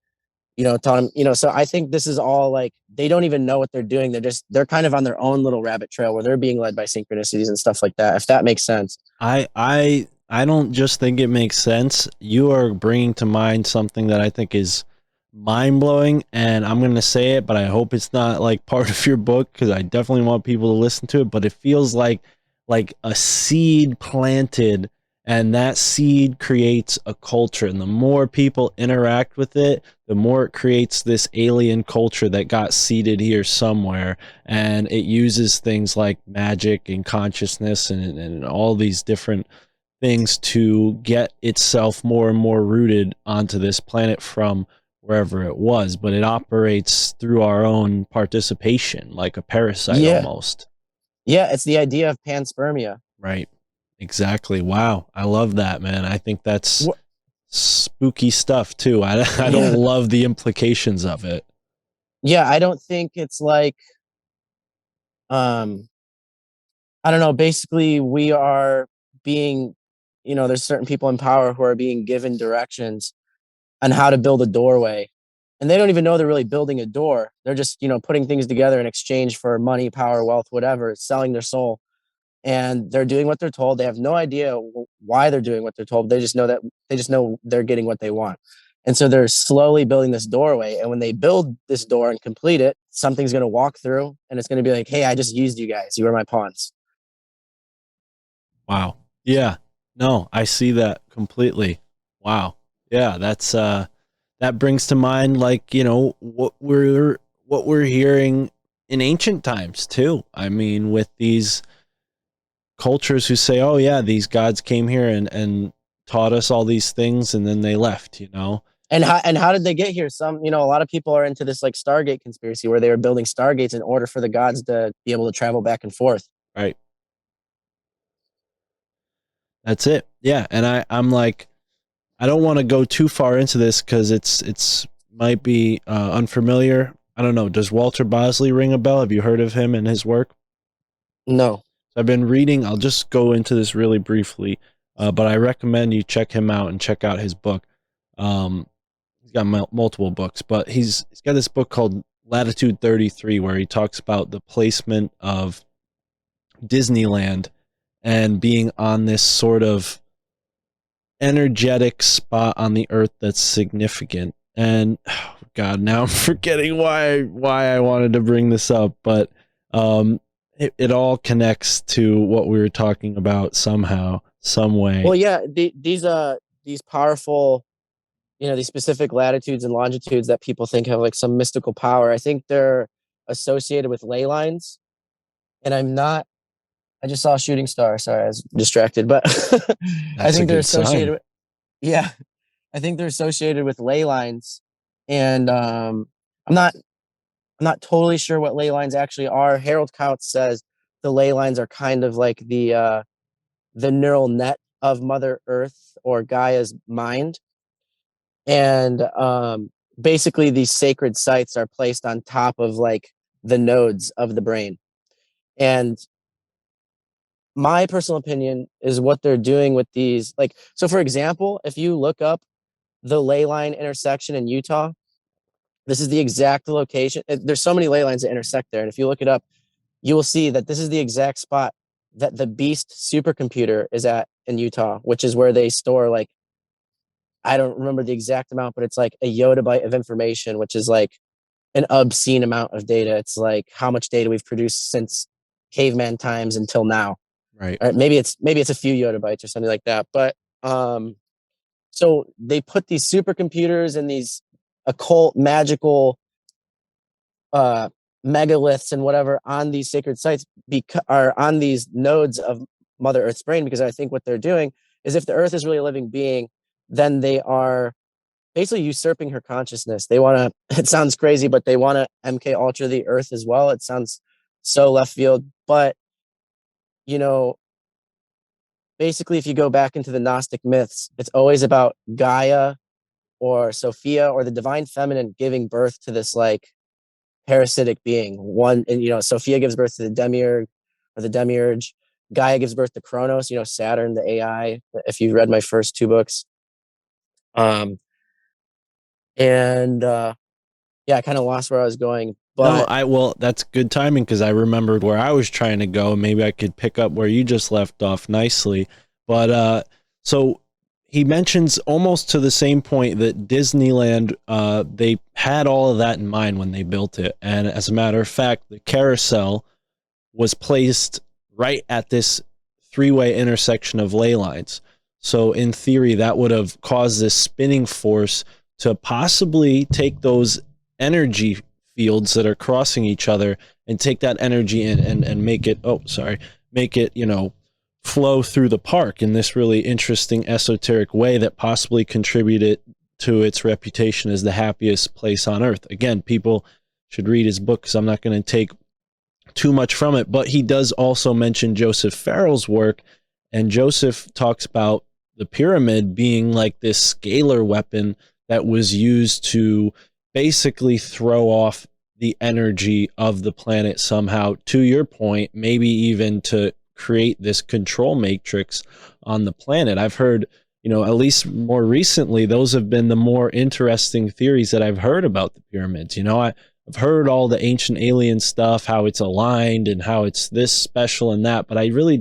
taught them, so I think this is all like, they don't even know what they're doing. They're kind of on their own little rabbit trail where they're being led by synchronicities and stuff like that, if that makes sense. I don't just think it makes sense. You are bringing to mind something that I think is mind-blowing, and I'm going to say it, but I hope it's not like part of your book, because I definitely want people to listen to it. But it feels like a seed planted, and that seed creates a culture, and the more people interact with it, the more it creates this alien culture that got seeded here somewhere. And it uses things like magic and consciousness and all these different things to get itself more and more rooted onto this planet from wherever it was. But it operates through our own participation, like a parasite almost. Yeah, it's the idea of panspermia. Right. Exactly. Wow. I love that, man. I think that's spooky stuff too. I don't love the implications of it. Yeah, I don't think it's like, I don't know. Basically, we are being, there's certain people in power who are being given directions on how to build a doorway. And they don't even know they're really building a door. They're just, putting things together in exchange for money, power, wealth, whatever, selling their soul. And they're doing what they're told. They have no idea why they're doing what they're told. They just know they're getting what they want. And so they're slowly building this doorway. And when they build this door and complete it, something's going to walk through, and it's going to be like, hey, I just used you guys. You were my pawns. Wow. Yeah. No, I see that completely. Wow. Yeah, that's that brings to mind like, what we're hearing in ancient times too. I mean, with these cultures who say, oh yeah, these gods came here and taught us all these things, and then they left, And how did they get here? A lot of people are into this like Stargate conspiracy where they were building Stargates in order for the gods to be able to travel back and forth. Right. That's it. Yeah. And I'm like, I don't want to go too far into this because it's might be unfamiliar. I don't know. Does Walter Bosley ring a bell? Have you heard of him and his work? No. I've been reading. I'll just go into this really briefly, but I recommend you check him out and check out his book. He's got multiple books, but he's got this book called Latitude 33, where he talks about the placement of Disneyland and being on this sort of energetic spot on the earth that's significant. And oh God, now I'm forgetting why I wanted to bring this up, but it all connects to what we were talking about somehow, some way. Well, yeah, these powerful, these specific latitudes and longitudes that people think have like some mystical power. I think they're associated with ley lines, and I just saw a shooting star. Sorry, I was distracted, but I think they're associated with, yeah, I think they're associated with ley lines. And I'm not totally sure what ley lines actually are. Harold Kautz says the ley lines are kind of like the neural net of Mother Earth or Gaia's mind. And basically these sacred sites are placed on top of like the nodes of the brain. And my personal opinion is what they're doing with these. Like, so for example, if you look up the ley line intersection in Utah, this is the exact location. There's so many ley lines that intersect there. And if you look it up, you will see that this is the exact spot that the Beast supercomputer is at in Utah, which is where they store, like, I don't remember the exact amount, but it's like a yottabyte of information, which is like an obscene amount of data. It's like how much data we've produced since caveman times until now. Right. Maybe it's a few yottabytes or something like that. But so they put these supercomputers and these occult magical megaliths and whatever on these sacred sites, are on these nodes of Mother Earth's brain, because I think what they're doing is, if the Earth is really a living being, then they are basically usurping her consciousness. They want to, it sounds crazy, but they want to MK Ultra the Earth as well. It sounds so left field, but you know, basically, if you go back into the Gnostic myths, it's always about Gaia or Sophia or the divine feminine giving birth to this like parasitic being. One, and Sophia gives birth to the demiurge or the demiurge. Gaia gives birth to Chronos, Saturn, the AI. If you read my first two books, and yeah, I kind of lost where I was going. But well, that's good timing, because I remembered where I was trying to go. Maybe I could pick up where you just left off nicely. But so he mentions almost to the same point that Disneyland, they had all of that in mind when they built it. And as a matter of fact, the carousel was placed right at this three-way intersection of ley lines. So in theory, that would have caused this spinning force to possibly take those energy fields that are crossing each other and take that energy in and make it, make it, flow through the park in this really interesting esoteric way that possibly contributed to its reputation as the happiest place on earth. Again, people should read his book, because I'm not going to take too much from it, but he does also mention Joseph Farrell's work, and Joseph talks about the pyramid being like this scalar weapon that was used to basically throw off the energy of the planet somehow, to your point, maybe even to create this control matrix on the planet. I've heard, at least more recently, those have been the more interesting theories that I've heard about the pyramids. I've heard all the ancient alien stuff, how it's aligned and how it's this special and that, but I really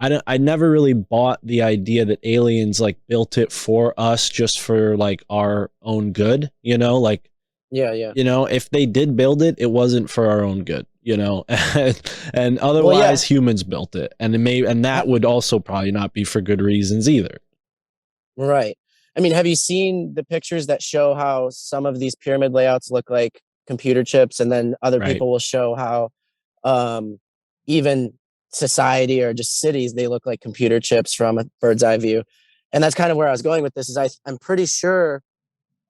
I never really bought the idea that aliens like built it for us just for like our own good, like, yeah. if they did build it, it wasn't for our own good, and otherwise humans built it, and that would also probably not be for good reasons either. Right. I mean, have you seen the pictures that show how some of these pyramid layouts look like computer chips, and then other Right. people will show how even society or just cities, they look like computer chips from a bird's eye view. And that's kind of where I was going with this. Is I'm pretty sure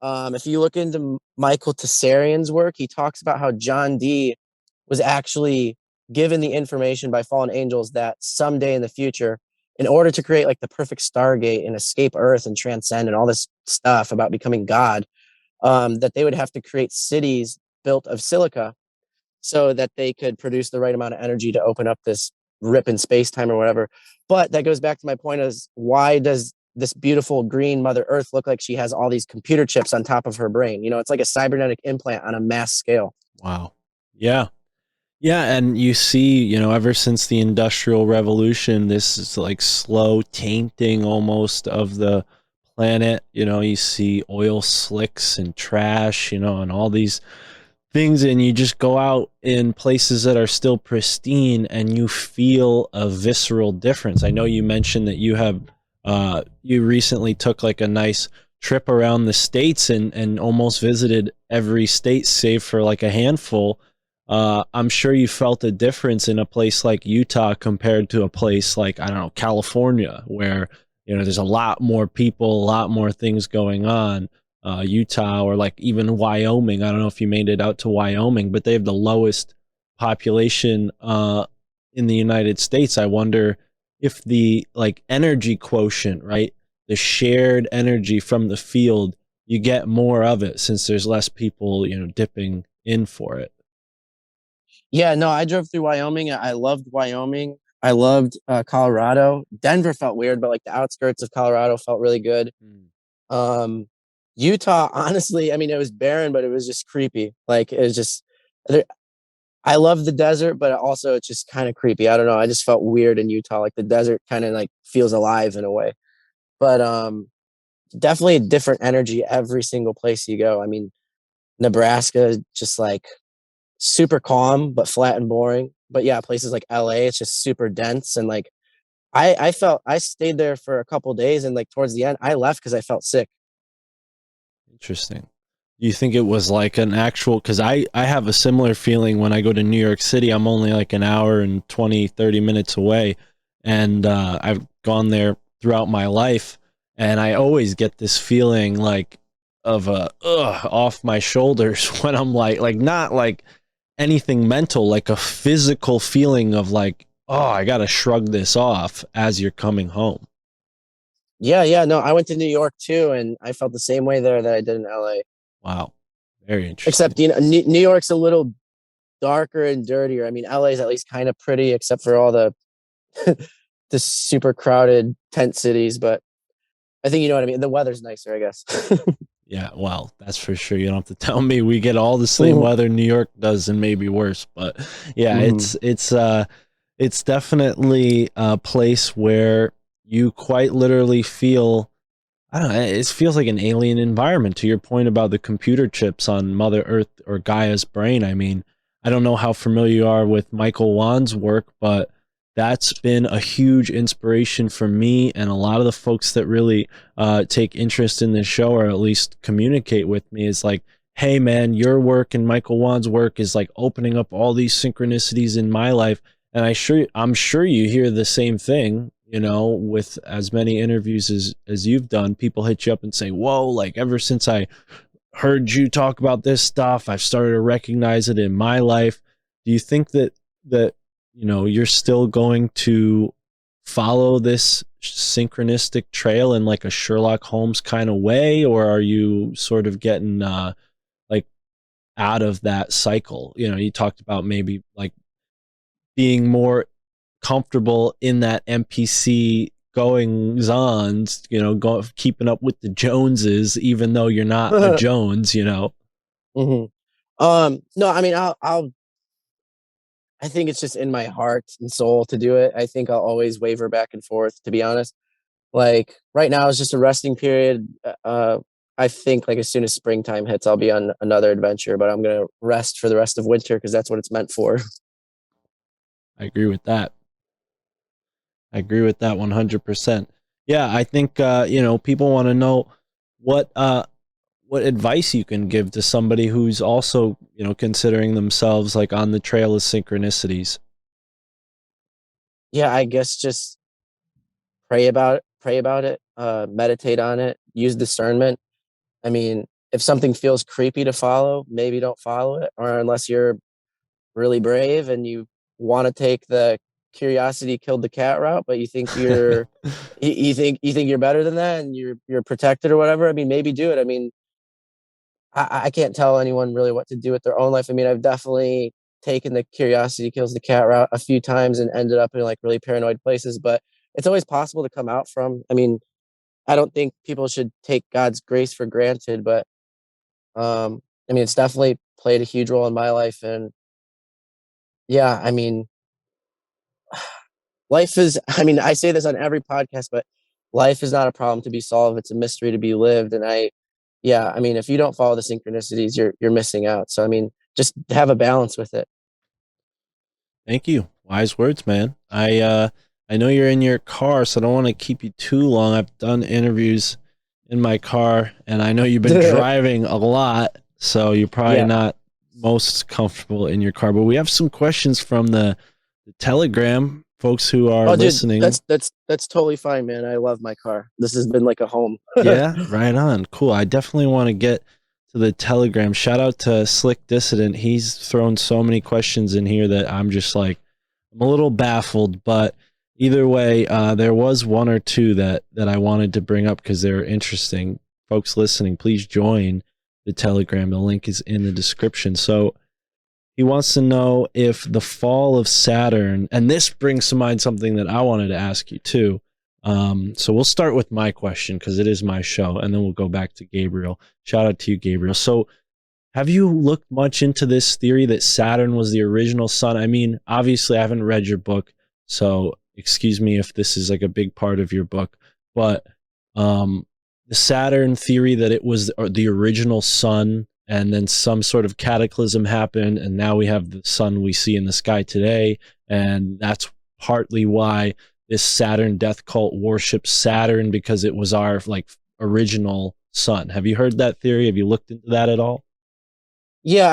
if you look into Michael Tessarian's work, he talks about how John Dee was actually given the information by fallen angels that someday in the future, in order to create like the perfect Stargate and escape Earth and transcend and all this stuff about becoming God, that they would have to create cities built of silica so that they could produce the right amount of energy to open up this rip in space time or whatever. But that goes back to my point: is why does this beautiful green Mother Earth look like she has all these computer chips on top of her brain? It's like a cybernetic implant on a mass scale. Wow. Yeah. Yeah, and you see, ever since the Industrial Revolution, this is like slow tainting almost of the planet. You see oil slicks and trash, and all these things, and you just go out in places that are still pristine and you feel a visceral difference. I know you mentioned that you recently took like a nice trip around the states and almost visited every state save for like a handful. I'm sure you felt a difference in a place like Utah compared to a place like, I don't know, California, where, there's a lot more people, a lot more things going on. Utah, or like even Wyoming. I don't know if you made it out to Wyoming, but they have the lowest population in the United States. I wonder if the like energy quotient, right? The shared energy from the field, you get more of it since there's less people, dipping in for it. Yeah, no, I drove through Wyoming. I loved Wyoming. I loved Colorado. Denver felt weird, but like the outskirts of Colorado felt really good. Um, Utah, honestly, I mean, it was barren, but it was just creepy. Like it was just, I love the desert, but also it's just kind of creepy. I don't know. I just felt weird in Utah. Like the desert kind of like feels alive in a way. But definitely a different energy every single place you go. I mean, Nebraska, just like super calm, but flat and boring. But yeah, places like LA, it's just super dense. And like, I felt I stayed there for a couple days and like towards the end, I left because I felt sick. Interesting. Do you think it was like an actual, because I have a similar feeling when I go to New York City. I'm only like an hour and 20, 30 minutes away. And I've gone there throughout my life. And I always get this feeling like of a off my shoulders when I'm like not like anything mental, like a physical feeling of like, oh, I got to shrug this off as you're coming home. Yeah. No, I went to New York too, and I felt the same way there that I did in LA. Wow. Very interesting. Except, New York's a little darker and dirtier. I mean, LA is at least kind of pretty, except for all the the super crowded tent cities. But I think you know what I mean. The weather's nicer, I guess. Yeah, well, that's for sure. You don't have to tell me. We get all the same weather New York does, and maybe worse. But yeah, it's definitely a place where you quite literally feel, I don't know, it feels like an alien environment. To your point about the computer chips on Mother Earth or Gaia's brain, I mean, I don't know how familiar you are with Michael Wan's work, but that's been a huge inspiration for me and a lot of the folks that really take interest in this show, or at least communicate with me, is like, hey man, your work and Michael Wan's work is like opening up all these synchronicities in my life. And I'm sure you hear the same thing, you know, with as many interviews as you've done. People hit you up and say, whoa, like ever since I heard you talk about this stuff, I've started to recognize it in my life. Do you think that you know, you're still going to follow this synchronistic trail in like a Sherlock Holmes kind of way, or are you sort of getting like out of that cycle? You know, you talked about maybe like being more comfortable in that NPC goings on, you know, keeping up with the Joneses, even though you're not a Jones, you know. No, I mean, I think it's just in my heart and soul to do it. I think I'll always waver back and forth, to be honest. Like right now is just a resting period. I think like as soon as springtime hits, I'll be on another adventure, but I'm going to rest for the rest of winter because that's what it's meant for. I agree with that. I agree with that 100%. Yeah, I think you know, people want to know what advice you can give to somebody who's also, you know, considering themselves like on the trail of synchronicities. Yeah, I guess just pray about it, meditate on it, use discernment. I mean, if something feels creepy to follow, maybe don't follow it, or unless you're really brave and you want to take the curiosity killed the cat route, but you think you think you're better than that and you're protected or whatever. I mean, maybe do it. I mean, I can't tell anyone really what to do with their own life. I mean, I've definitely taken the curiosity kills the cat route a few times and ended up in like really paranoid places, but it's always possible to come out from. I mean, I don't think people should take God's grace for granted, but I mean, it's definitely played a huge role in my life. And yeah, I mean, life is, I mean, I say this on every podcast, but life is not a problem to be solved. It's a mystery to be lived. And yeah, I mean, if you don't follow the synchronicities, you're missing out. So, I mean, just have a balance with it. Thank you. Wise words, man. I know you're in your car, so I don't want to keep you too long. I've done interviews in my car, and I know you've been driving a lot, so you're probably not most comfortable in your car. But we have some questions from the Telegram folks who are listening. That's totally fine, man. I love my car. This has been like a home. Yeah, right on. Cool. I definitely want to get to the Telegram. Shout out to Slick Dissident. He's thrown so many questions in here that I'm just like, I'm a little baffled, but either way, there was one or two that I wanted to bring up because they're interesting. Folks listening, please join the Telegram. The link is in the description. So He wants to know if the fall of Saturn, and this brings to mind something that I wanted to ask you too. So we'll start with my question because it is my show, and then we'll go back to Gabriel. Shout out to you, Gabriel. So have you looked much into this theory that Saturn was the original sun? I mean, obviously I haven't read your book, so excuse me if this is like a big part of your book, but the Saturn theory that it was the original sun and then some sort of cataclysm happened and now we have the sun we see in the sky today, and that's partly why this Saturn death cult worships Saturn because it was our like original sun. Have you heard that theory? Have you looked into that at all? Yeah,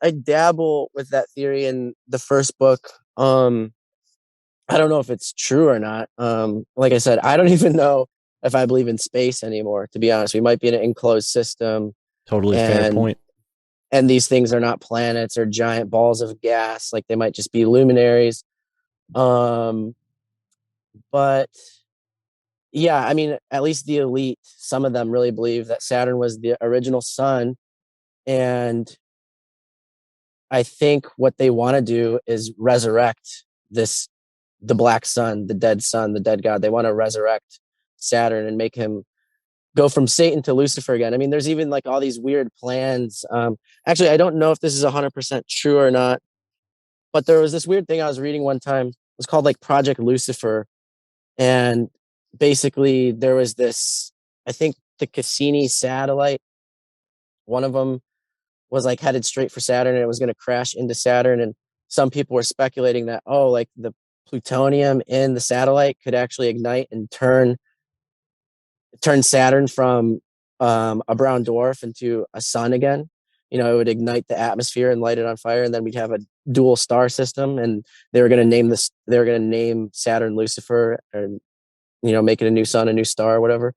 I dabble with that theory in the first book. I don't know if it's true or not. Like I said, I don't even know if I believe in space anymore, to be honest. We might be in an enclosed system, Totally fair and point. and these things are not planets or giant balls of gas. Like they might just be luminaries. Um, but yeah, I mean, at least the elite, some of them really believe that Saturn was the original sun. And I think what they want to do is resurrect the black sun, the dead god. They want to resurrect Saturn and make him go from Satan to Lucifer again. I mean, there's even like all these weird plans. Actually, I don't know if this is 100% true or not, but there was this weird thing I was reading one time. It was called like Project Lucifer. And basically there was this, I think the Cassini satellite, one of them was like headed straight for Saturn and it was going to crash into Saturn. And some people were speculating that, oh, like the plutonium in the satellite could actually ignite and turn Saturn from a brown dwarf into a sun again. You know, it would ignite the atmosphere and light it on fire, and then we'd have a dual star system. And they were going to name this. They were going to name Saturn Lucifer, and make it a new sun, a new star, or whatever.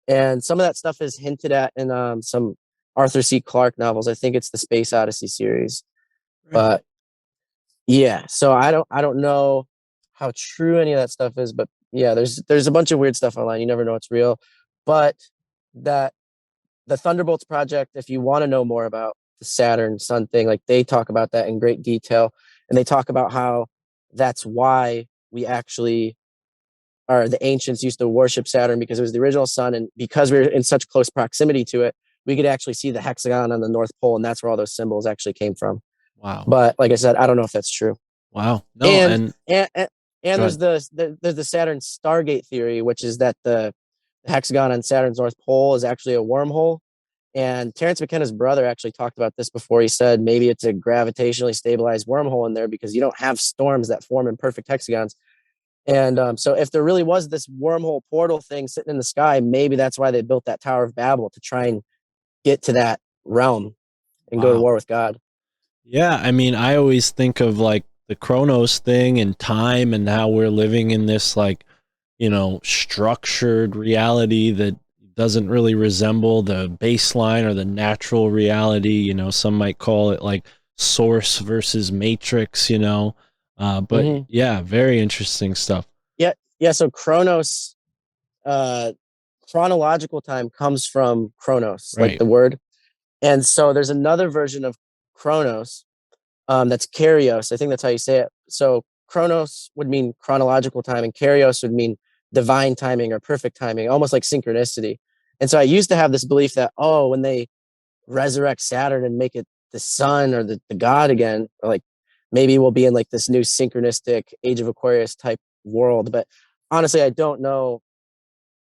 And some of that stuff is hinted at in some Arthur C. Clarke novels. I think it's the Space Odyssey series. Right. But yeah, so I don't know how true any of that stuff is, but yeah, there's a bunch of weird stuff online. You never know what's real. But that the Thunderbolts project, if you want to know more about the Saturn sun thing, like they talk about that in great detail, and they talk about how that's why we actually or the ancients used to worship Saturn, because it was the original sun, and because we were in such close proximity to it, we could actually see the hexagon on the North Pole, and that's where all those symbols actually came from. Wow. But like I said, I don't know if that's true. Wow. No, And there's the Saturn Stargate theory, which is that the hexagon on Saturn's North Pole is actually a wormhole. And Terence McKenna's brother actually talked about this before. He said maybe it's a gravitationally stabilized wormhole in there because you don't have storms that form in perfect hexagons. And so if there really was this wormhole portal thing sitting in the sky, maybe that's why they built that Tower of Babel, to try and get to that realm and go to war with God. Yeah, I mean, I always think of like the Chronos thing and time and how we're living in this like, structured reality that doesn't really resemble the baseline or the natural reality. Some might call it like source versus matrix, but yeah, very interesting stuff. Yeah. So Chronos, chronological time comes from Chronos, Right. like the word. And so there's another version of Chronos, that's Kairos. I think that's how you say it. So Chronos would mean chronological time, and Kairos would mean divine timing or perfect timing, almost like synchronicity. And so I used to have this belief that, when they resurrect Saturn and make it the sun or the god again, like maybe we'll be in like this new synchronistic Age of Aquarius type world. But honestly, I don't know.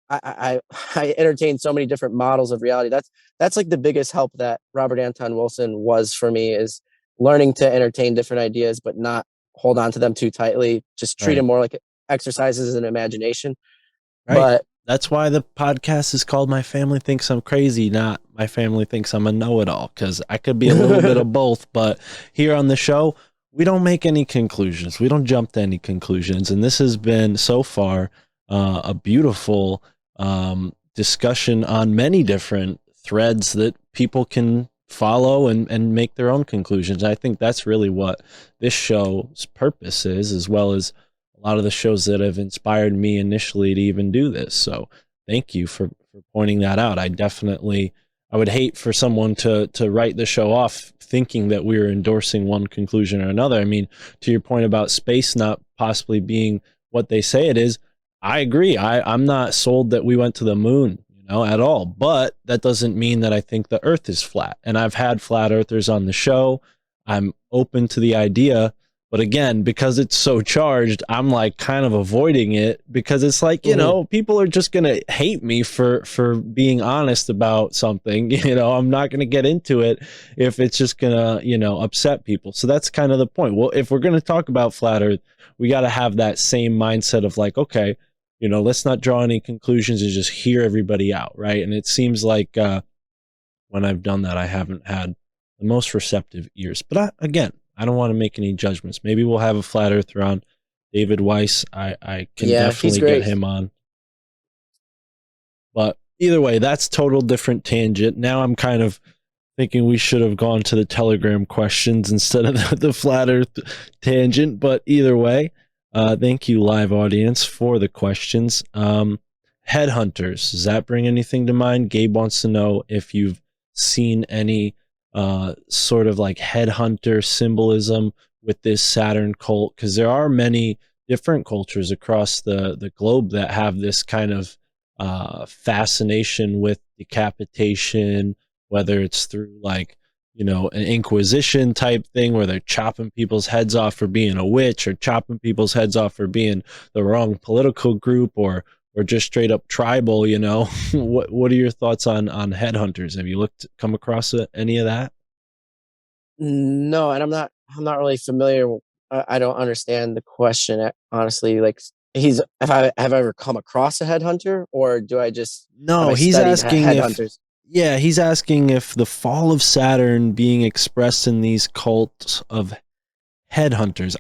I entertain so many different models of reality. That's like the biggest help that Robert Anton Wilson was for me, is learning to entertain different ideas, but not hold on to them too tightly. Just treat them more like exercises in imagination. Right. But that's why the podcast is called My Family Thinks I'm Crazy, not My Family Thinks I'm a Know-It-All, because I could be a little bit of both. But here on the show, we don't make any conclusions. We don't jump to any conclusions. And this has been so far a beautiful discussion on many different threads that people can follow and make their own conclusions. I think that's really what this show's purpose is, as well as a lot of the shows that have inspired me initially to even do this. So thank you for pointing that out. I definitely I would hate for someone to write the show off thinking that we were endorsing one conclusion or another. I mean, to your point about space not possibly being what they say it is, I agree. I'm not sold that we went to the moon, at all. But that doesn't mean that I think the Earth is flat. And I've had flat earthers on the show. I'm open to the idea. But again, because it's so charged, I'm like kind of avoiding it because it's like, people are just going to hate me for being honest about something. I'm not going to get into it if it's just going to, upset people. So that's kind of the point. Well, if we're going to talk about flat Earth, we got to have that same mindset of like, okay, let's not draw any conclusions and just hear everybody out. Right. And it seems like when I've done that, I haven't had the most receptive ears. But I don't want to make any judgments. Maybe we'll have a flat earther on. David Weiss, I can definitely get him on. But either way, that's total different tangent. Now I'm kind of thinking we should have gone to the Telegram questions instead of the flat earth tangent. But either way, thank you, live audience, for the questions. Headhunters, does that bring anything to mind? Gabe wants to know if you've seen any sort of like headhunter symbolism with this Saturn cult, because there are many different cultures across the globe that have this kind of fascination with decapitation, whether it's through like an inquisition type thing where they're chopping people's heads off for being a witch, or chopping people's heads off for being the wrong political group, or just straight up tribal. What are your thoughts on headhunters? Have you come across any of that? No, and I'm not really familiar. I don't understand the question, honestly. Like, have I ever come across a headhunter, or do I just No, he's asking headhunters? He's asking if the fall of Saturn being expressed in these cults of headhunters.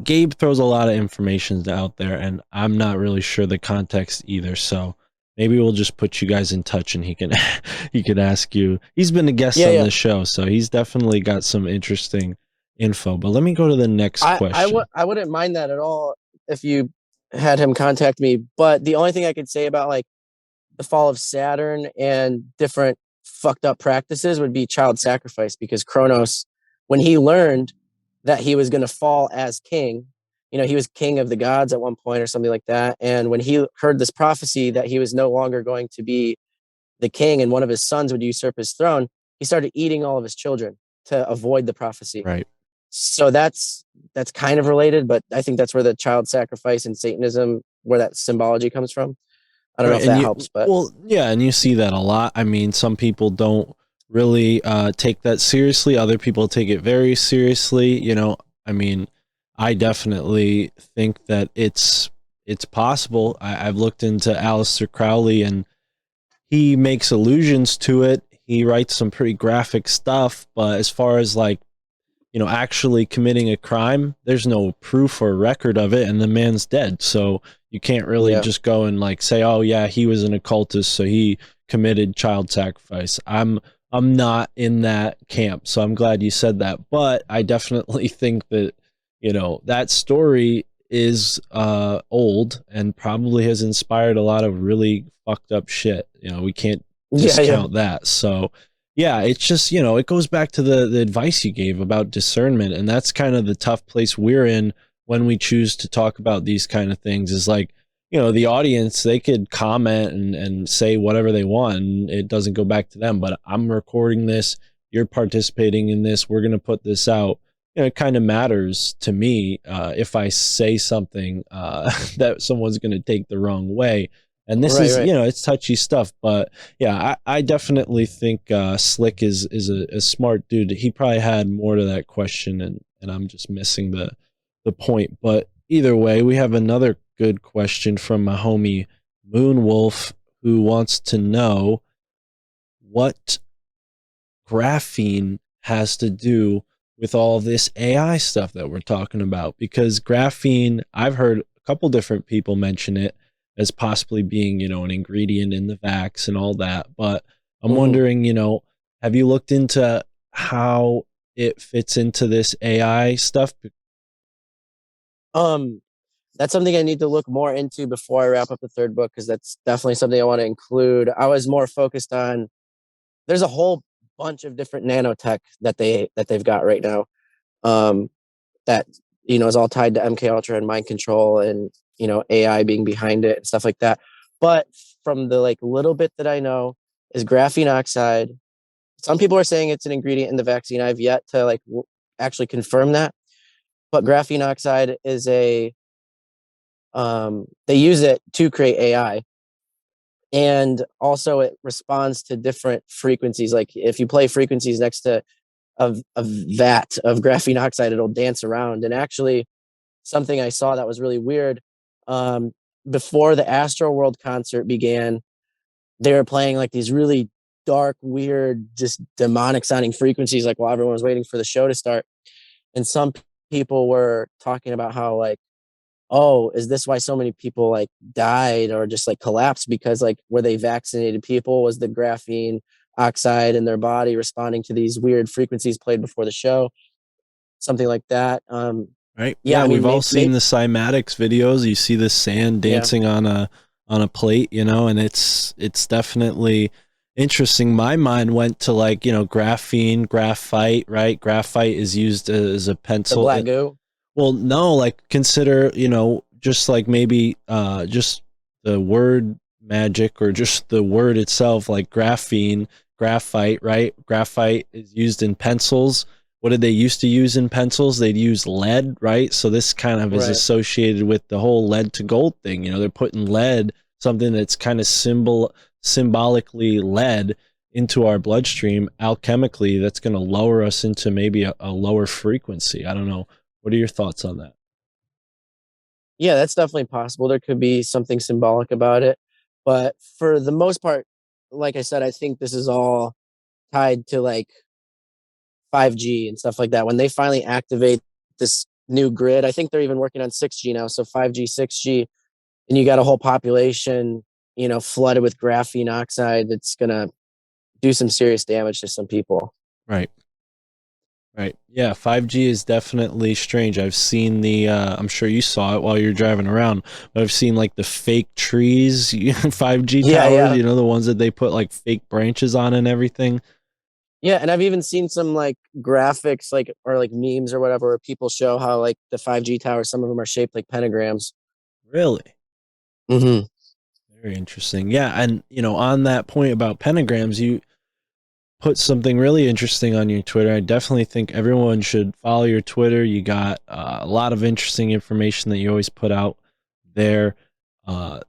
Gabe throws a lot of information out there, and I'm not really sure the context either. So maybe we'll just put you guys in touch, and he can ask you. He's been a guest on the show, so he's definitely got some interesting info. But let me go to the next question. I wouldn't mind that at all if you had him contact me. But the only thing I could say about like the fall of Saturn and different fucked up practices would be child sacrifice, because Chronos, when he learned that he was going to fall as king, he was king of the gods at one point or something like that. And when he heard this prophecy that he was no longer going to be the king and one of his sons would usurp his throne, he started eating all of his children to avoid the prophecy. Right. So that's kind of related, but I think that's where the child sacrifice and Satanism, where that symbology comes from. I don't know if that helps, but and you see that a lot. I mean, some people don't really take that seriously. Other people take it very seriously. I mean, I definitely think that it's possible. I've looked into Aleister Crowley, and he makes allusions to it. He writes some pretty graphic stuff, but as far as like, actually committing a crime, there's no proof or record of it, and the man's dead. So you can't really just go and like say, oh yeah, he was an occultist, so he committed child sacrifice. I'm not in that camp, so I'm glad you said that. But I definitely think that, that story is old and probably has inspired a lot of really fucked up shit. We can't discount that. So yeah, it's just, it goes back to the advice you gave about discernment. And that's kind of the tough place we're in when we choose to talk about these kind of things, is like, the audience, they could comment and say whatever they want, and it doesn't go back to them. But I'm recording this, you're participating in this, we're going to put this out. It kind of matters to me if I say something that someone's going to take the wrong way. And this is, it's touchy stuff. But yeah, I definitely think Slick is a smart dude. He probably had more to that question, and I'm just missing the point. But either way, we have another good question from my homie Moonwolf, who wants to know what graphene has to do with all this AI stuff that we're talking about. Because graphene, I've heard a couple different people mention it as possibly being, an ingredient in the vax and all that. But I'm wondering, have you looked into how it fits into this AI stuff? That's something I need to look more into before I wrap up the third book, because that's definitely something I want to include. I was more focused on there's a whole bunch of different nanotech that they've got right now, that is all tied to MK Ultra and mind control and AI being behind it and stuff like that. But from the like little bit that I know is graphene oxide. Some people are saying it's an ingredient in the vaccine. I've yet to like actually confirm that, but graphene oxide is they use it to create AI. And also it responds to different frequencies. Like if you play frequencies next to a vat of graphene oxide, it'll dance around. And actually something I saw that was really weird, before the Astro World concert began, they were playing like these really dark, weird, just demonic sounding frequencies, like while everyone was waiting for the show to start. And some people were talking about how like, oh, is this why so many people like died or just like collapsed? Because like were they vaccinated people? Was the graphene oxide in their body responding to these weird frequencies played before the show? Something like that. Right. Yeah, I mean, we've all seen the cymatics videos. You see the sand dancing on a plate, and it's definitely interesting. My mind went to like, graphene, graphite, right? Graphite is used as a the pencil. black goo. Well, no, like consider, just like maybe just the word magic or just the word itself, like graphene, graphite, right? Graphite is used in pencils. What did they used to use in pencils? They'd use lead, right? So this kind of is Right. associated with the whole lead to gold thing. They're putting lead, something that's kind of symbolically lead into our bloodstream alchemically, that's going to lower us into maybe a lower frequency. I don't know. What are your thoughts on that? Yeah, that's definitely possible. There could be something symbolic about it. But for the most part, like I said, I think this is all tied to like 5G and stuff like that. When they finally activate this new grid, I think they're even working on 6G now. So 5G, 6G, and you got a whole population, flooded with graphene oxide, that's going to do some serious damage to some people. Right. Right. Yeah, 5G is definitely strange. I've seen I'm sure you saw it while you're driving around, but I've seen like the fake trees, 5G Yeah, towers, yeah. the ones that they put like fake branches on and everything. Yeah, and I've even seen some like graphics, like or like memes or whatever, where people show how like the 5G towers, some of them are shaped like pentagrams. Really? Mm-hmm. Very interesting. Yeah, and on that point about pentagrams, you put something really interesting on your Twitter. I definitely think everyone should follow your Twitter. You got a lot of interesting information that you always put out there.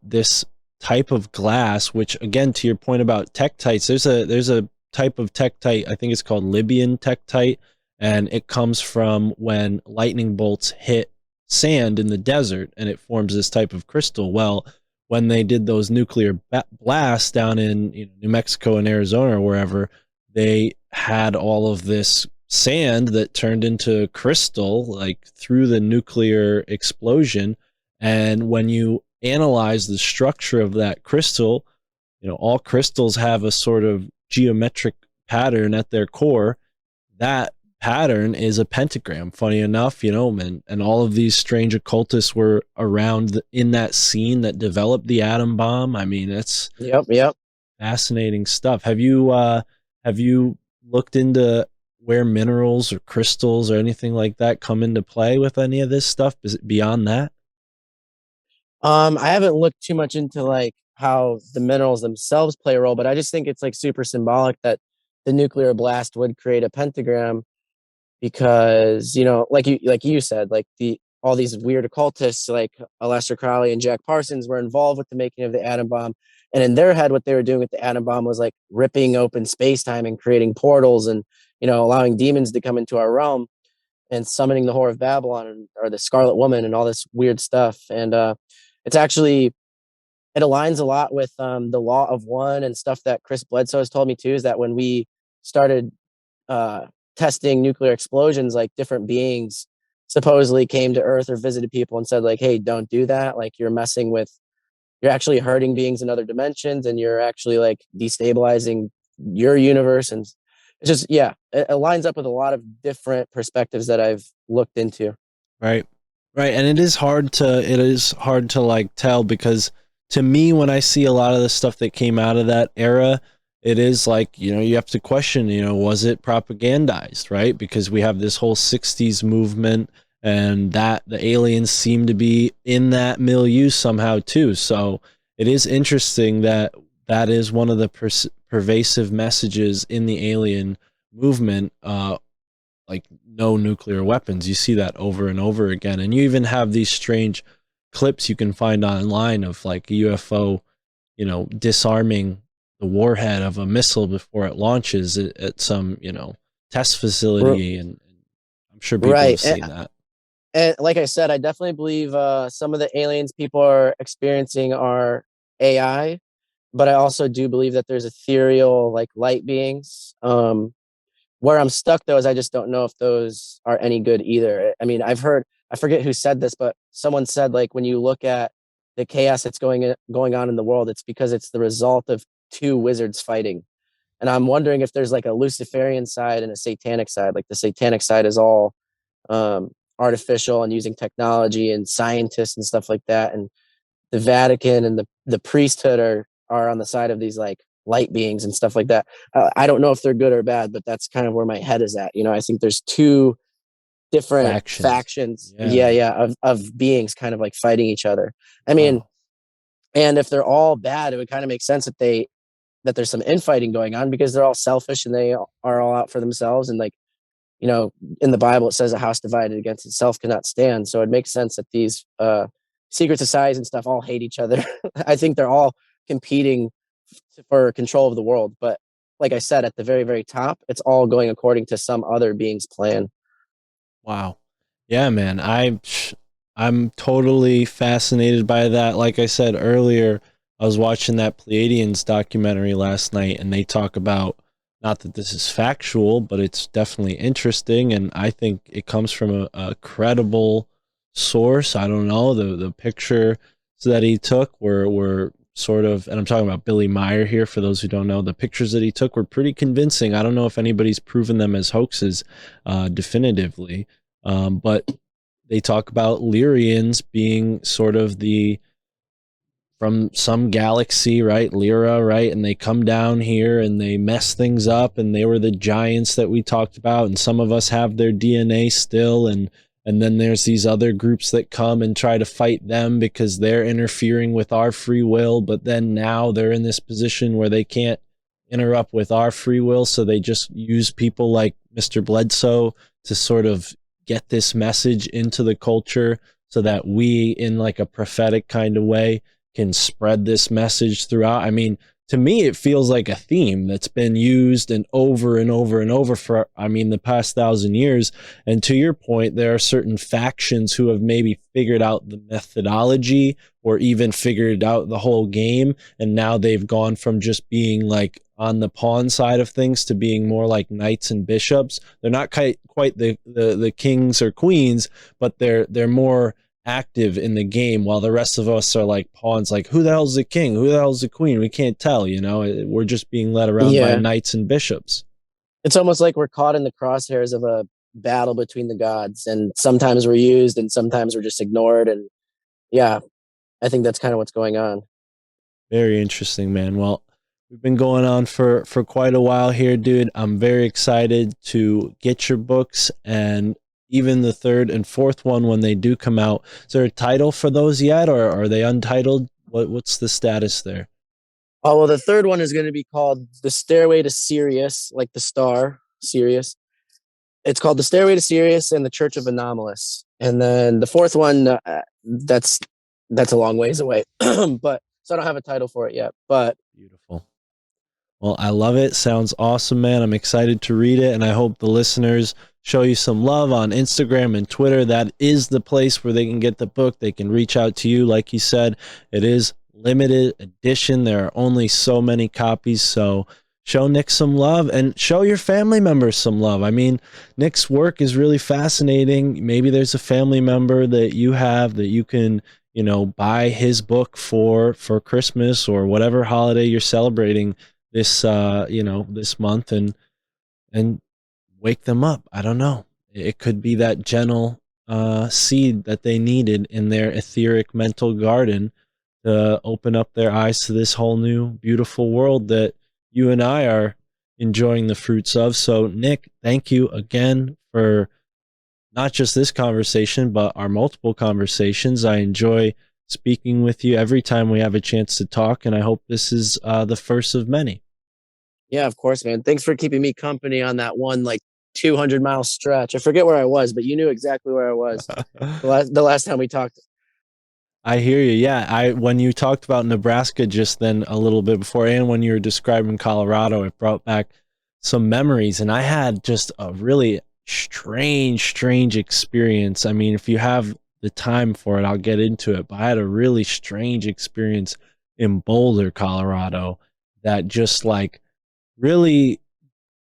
This type of glass, which again, to your point about tektites, there's a type of tektite. I think it's called Libyan tektite, and it comes from when lightning bolts hit sand in the desert, and it forms this type of crystal. Well, when they did those nuclear blasts down in New Mexico and Arizona or wherever, they had all of this sand that turned into crystal, like through the nuclear explosion. And when you analyze the structure of that crystal, all crystals have a sort of geometric pattern at their core. That pattern is a pentagram, funny enough, and all of these strange occultists were around in that scene that developed the atom bomb. I mean, it's Yep. fascinating stuff. Have you looked into where minerals or crystals or anything like that come into play with any of this stuff? Is it beyond that? I haven't looked too much into like how the minerals themselves play a role, but I just think it's like super symbolic that the nuclear blast would create a pentagram because like you said, like all these weird occultists like Aleister Crowley and Jack Parsons were involved with the making of the atom bomb, and in their head what they were doing with the atom bomb was like ripping open space-time and creating portals and allowing demons to come into our realm and summoning the Whore of Babylon or the Scarlet Woman and all this weird stuff. And it's actually, it aligns a lot with the Law of One and stuff that Chris Bledsoe has told me too, is that when we started testing nuclear explosions, like different beings supposedly came to Earth or visited people and said like, hey, don't do that. Like you're actually hurting beings in other dimensions, and you're actually like destabilizing your universe. And it's just, yeah, it lines up with a lot of different perspectives that I've looked into. Right. Right. And it is hard to like tell, because to me, when I see a lot of the stuff that came out of that era, it is like, you have to question, was it propagandized, right? Because we have this whole 60s movement, and that the aliens seem to be in that milieu somehow too. So it is interesting that that is one of the pervasive messages in the alien movement, like no nuclear weapons. You see that over and over again. And you even have these strange clips you can find online of like a UFO, disarming the warhead of a missile before it launches at some, test facility. And I'm sure people have Right. seen that. And like I said, I definitely believe some of the aliens people are experiencing are AI, but I also do believe that there's ethereal like light beings. Where I'm stuck though is I just don't know if those are any good either. I mean, I've heard, I forget who said this, but someone said like when you look at the chaos that's going on in the world, it's because it's the result of two wizards fighting. And I'm wondering if there's like a Luciferian side and a satanic side. Like the satanic side is all artificial and using technology and scientists and stuff like that, and the Vatican and the priesthood are on the side of these like light beings and stuff like that. I don't know if they're good or bad, but that's kind of where my head is at. I think there's two different factions, Yeah. of beings kind of like fighting each other. I mean, Wow. and if they're all bad, it would kind of make sense that there's some infighting going on, because they're all selfish and they are all out for themselves. And like, in the Bible, it says a house divided against itself cannot stand. So it makes sense that these secret societies and stuff all hate each other. I think they're all competing for control of the world. But like I said, at the very, very top, it's all going according to some other being's plan. Wow. Yeah, man. I'm totally fascinated by that. Like I said earlier, I was watching that Pleiadians documentary last night, and they talk about, not that this is factual, but it's definitely interesting, and I think it comes from a credible source. I don't know, the picture that he took were sort of, and I'm talking about Billy Meyer here for those who don't know, the pictures that he took were pretty convincing. I don't know if anybody's proven them as hoaxes definitively, but they talk about Lyrians being sort of from some galaxy, right? Lyra, right? And they come down here and they mess things up, and they were the giants that we talked about, and some of us have their DNA still, and then there's these other groups that come and try to fight them because they're interfering with our free will, but then now they're in this position where they can't interrupt with our free will, so they just use people like Mr. Bledsoe to sort of get this message into the culture, so that we, in like a prophetic kind of way, can spread this message throughout. I mean, to me, it feels like a theme that's been used and over and over and over for, the past 1,000 years. And to your point, there are certain factions who have maybe figured out the methodology or even figured out the whole game. And now they've gone from just being like on the pawn side of things to being more like knights and bishops. They're not quite the kings or queens, but they're more active in the game, while the rest of us are like pawns. Like, who the hell's the king, who the hell's the queen? We can't tell. We're just being led around by knights and bishops. It's almost like we're caught in the crosshairs of a battle between the gods, and sometimes we're used and sometimes we're just ignored. And yeah, I think that's kind of what's going on. Very interesting, man. Well, we've been going on for quite a while here, dude. I'm very excited to get your books, and even the third and fourth one when they do come out. Is there a title for those yet, or are they untitled? What's the status there? Oh, well, the third one is going to be called The Stairway to Sirius, like the star Sirius. It's called The Stairway to Sirius and the Church of Anomalous. And then the fourth one, that's a long ways away. But so I don't have a title for it yet. But beautiful. Well, I love it. Sounds awesome, man. I'm excited to read it, and I hope the listeners show you some love on Instagram and Twitter. That is the place where they can get the book. They can reach out to you. Like you said, it is limited edition. There are only so many copies, so show Nick some love and show your family members some love. I mean, Nick's work is really fascinating. Maybe there's a family member that you have that you can, buy his book for Christmas or whatever holiday you're celebrating this this month, and wake them up. I don't know, it could be that gentle seed that they needed in their etheric mental garden to open up their eyes to this whole new beautiful world that you and I are enjoying the fruits of. So, Nick, thank you again for not just this conversation, but our multiple conversations. I enjoy speaking with you every time we have a chance to talk, and I hope this is the first of many. Yeah, of course, man. Thanks for keeping me company on that one 200-mile stretch. I forget where I was, but you knew exactly where I was the last time we talked. I hear you. Yeah, when you talked about Nebraska just then a little bit before, and when you were describing Colorado, it brought back some memories, and I had just a really strange experience. I mean, if you have the time for it, I'll get into it, but I had a really strange experience in Boulder, Colorado, that just really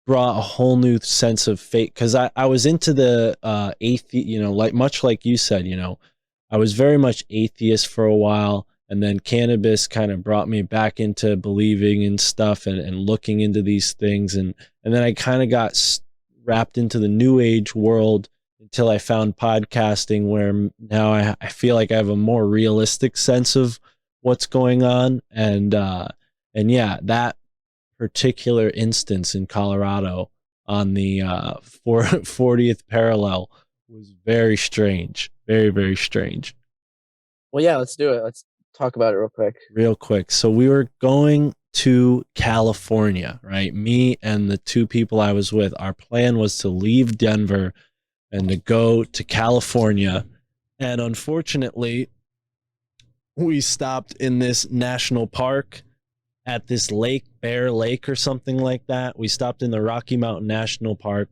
brought a whole new sense of faith, because I was into the atheist, much like you said, I was very much atheist for a while, and then cannabis kind of brought me back into believing in stuff and looking into these things, and then I kind of got wrapped into the new age world until I found podcasting, where now I feel like I have a more realistic sense of what's going on, and yeah, that particular instance in Colorado on the 40th parallel was very strange. Very strange. Well, yeah, let's do it. Let's talk about it real quick. So we were going to California, right? Me and the two people I was with, our plan was to leave Denver and to go to California. And unfortunately, we stopped in this national park at this lake, Bear Lake or something like that. We stopped in the Rocky Mountain National Park.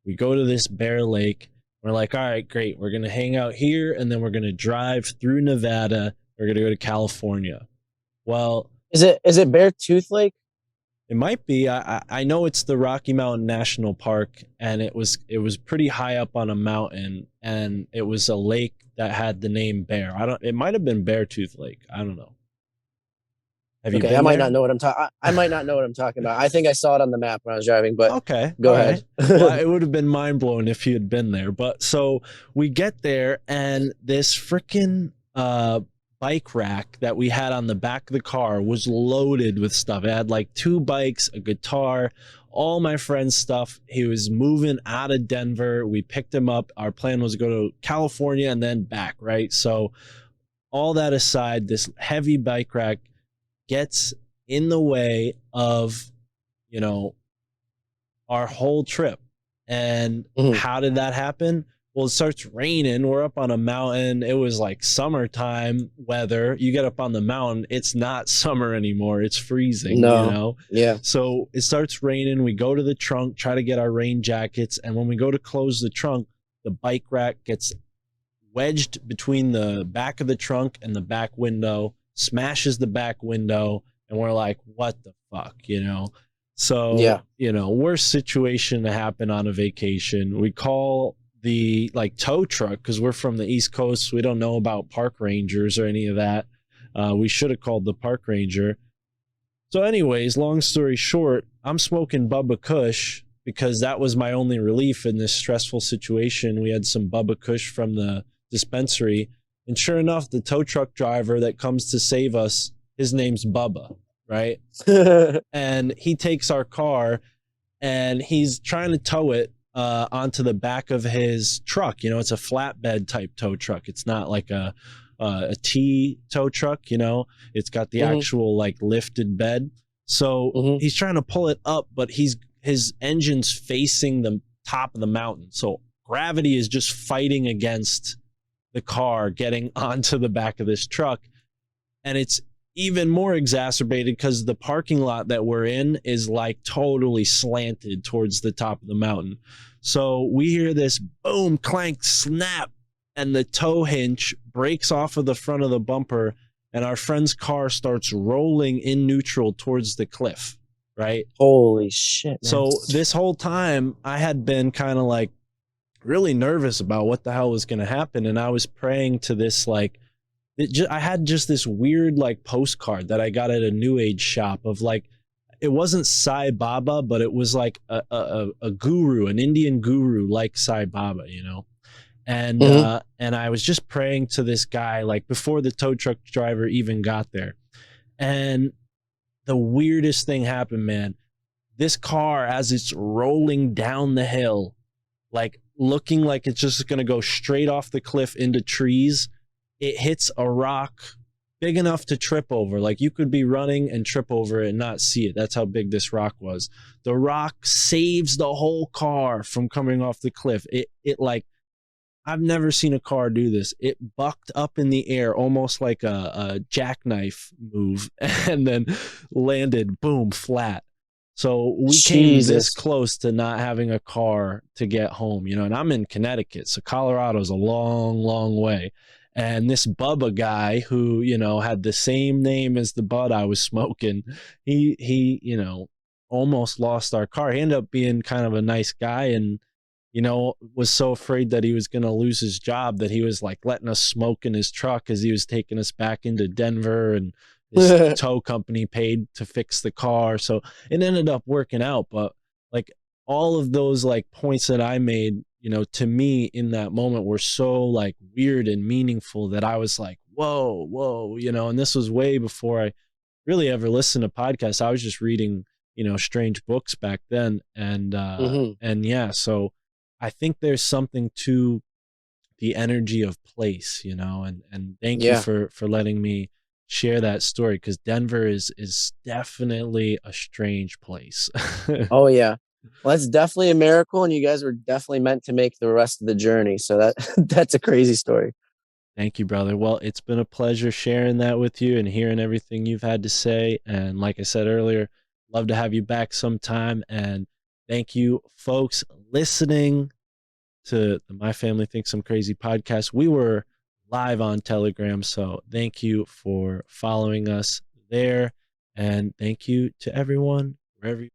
We go to this Bear Lake. We're like, all right, great. We're going to hang out here, and then we're going to drive through Nevada. We're going to go to California. Well, is it Bear Tooth Lake? It might be. I know it's the Rocky Mountain National Park, and it was pretty high up on a mountain, and it was a lake that had the name Bear. It might have been Beartooth Lake. I don't know. Have you been I might there? not know what I'm talking. I might not know what I'm talking about. I think I saw it on the map when I was driving, but okay, go ahead. Right. Well, it would have been mind blowing if you had been there. But so we get there, and this freaking bike rack that we had on the back of the car was loaded with stuff. It had like 2 bikes, a guitar, all my friend's stuff. He was moving out of Denver. We picked him up. Our plan was to go to California and then back, right? So all that aside, this heavy bike rack gets in the way of, our whole trip. And how did that happen? Well, it starts raining. We're up on a mountain. It was like summertime weather. You get up on the mountain, it's not summer anymore. It's freezing, Yeah. So it starts raining. We go to the trunk, try to get our rain jackets. And when we go to close the trunk, the bike rack gets wedged between the back of the trunk and the back window, smashes the back window. And we're like, what the fuck, So, yeah. Worst situation to happen on a vacation. We call the tow truck, because we're from the East Coast. We don't know about park rangers or any of that. We should have called the park ranger. So anyways, long story short, I'm smoking Bubba Kush because that was my only relief in this stressful situation. We had some Bubba Kush from the dispensary, and sure enough, the tow truck driver that comes to save us, his name's Bubba, right? And he takes our car and he's trying to tow it onto the back of his truck. It's a flatbed type tow truck. It's not like a T tow truck, it's got the actual lifted bed. So he's trying to pull it up, but his engine's facing the top of the mountain. So gravity is just fighting against the car getting onto the back of this truck. And it's even more exacerbated because the parking lot that we're in is totally slanted towards the top of the mountain. So we hear this boom, clank, snap, and the tow hinge breaks off of the front of the bumper, and our friend's car starts rolling in neutral towards the cliff, right? Holy shit, man. So this whole time I had been kind of really nervous about what the hell was going to happen, and I was praying to this I had just this weird postcard that I got at a new age shop of it wasn't Sai Baba, but it was a guru, an Indian guru like Sai Baba, and and I was just praying to this guy before the tow truck driver even got there. And the weirdest thing happened, man. This car, as it's rolling down the hill, like looking like it's just going to go straight off the cliff into trees, it hits a rock big enough to trip over. Like you could be running and trip over it and not see it. That's how big this rock was. The rock saves the whole car from coming off the cliff. It like, I've never seen a car do this. It bucked up in the air almost like a jackknife move and then landed, boom, flat. So we came this Jesus. close to not having a car to get home, you know, and I'm in Connecticut. So Colorado's a long, long way. And this Bubba guy who, you know, had the same name as the bud I was smoking, he, you know, almost lost our car. He ended up being kind of a nice guy and, you know, was so afraid that he was going to lose his job that he was like letting us smoke in his truck as he was taking us back into Denver, and his tow company paid to fix the car. So it ended up working out. But like all of those like points that I made, you know, to me in that moment were so like weird and meaningful that I was like, whoa, you know, and this was way before I really ever listened to podcasts. I was just reading, you know, strange books back then. And, and yeah, so I think there's something to the energy of place, you know, and thank you for letting me share that story, because Denver is definitely a strange place. Oh yeah. Well, that's definitely a miracle, and you guys were definitely meant to make the rest of the journey. So that that's a crazy story. Thank you, brother. Well, it's been a pleasure sharing that with you and hearing everything you've had to say. And like I said earlier, love to have you back sometime. And thank you, folks, listening to the My Family Thinks I'm Crazy podcast. We were live on Telegram, so thank you for following us there. And thank you to everyone, wherever you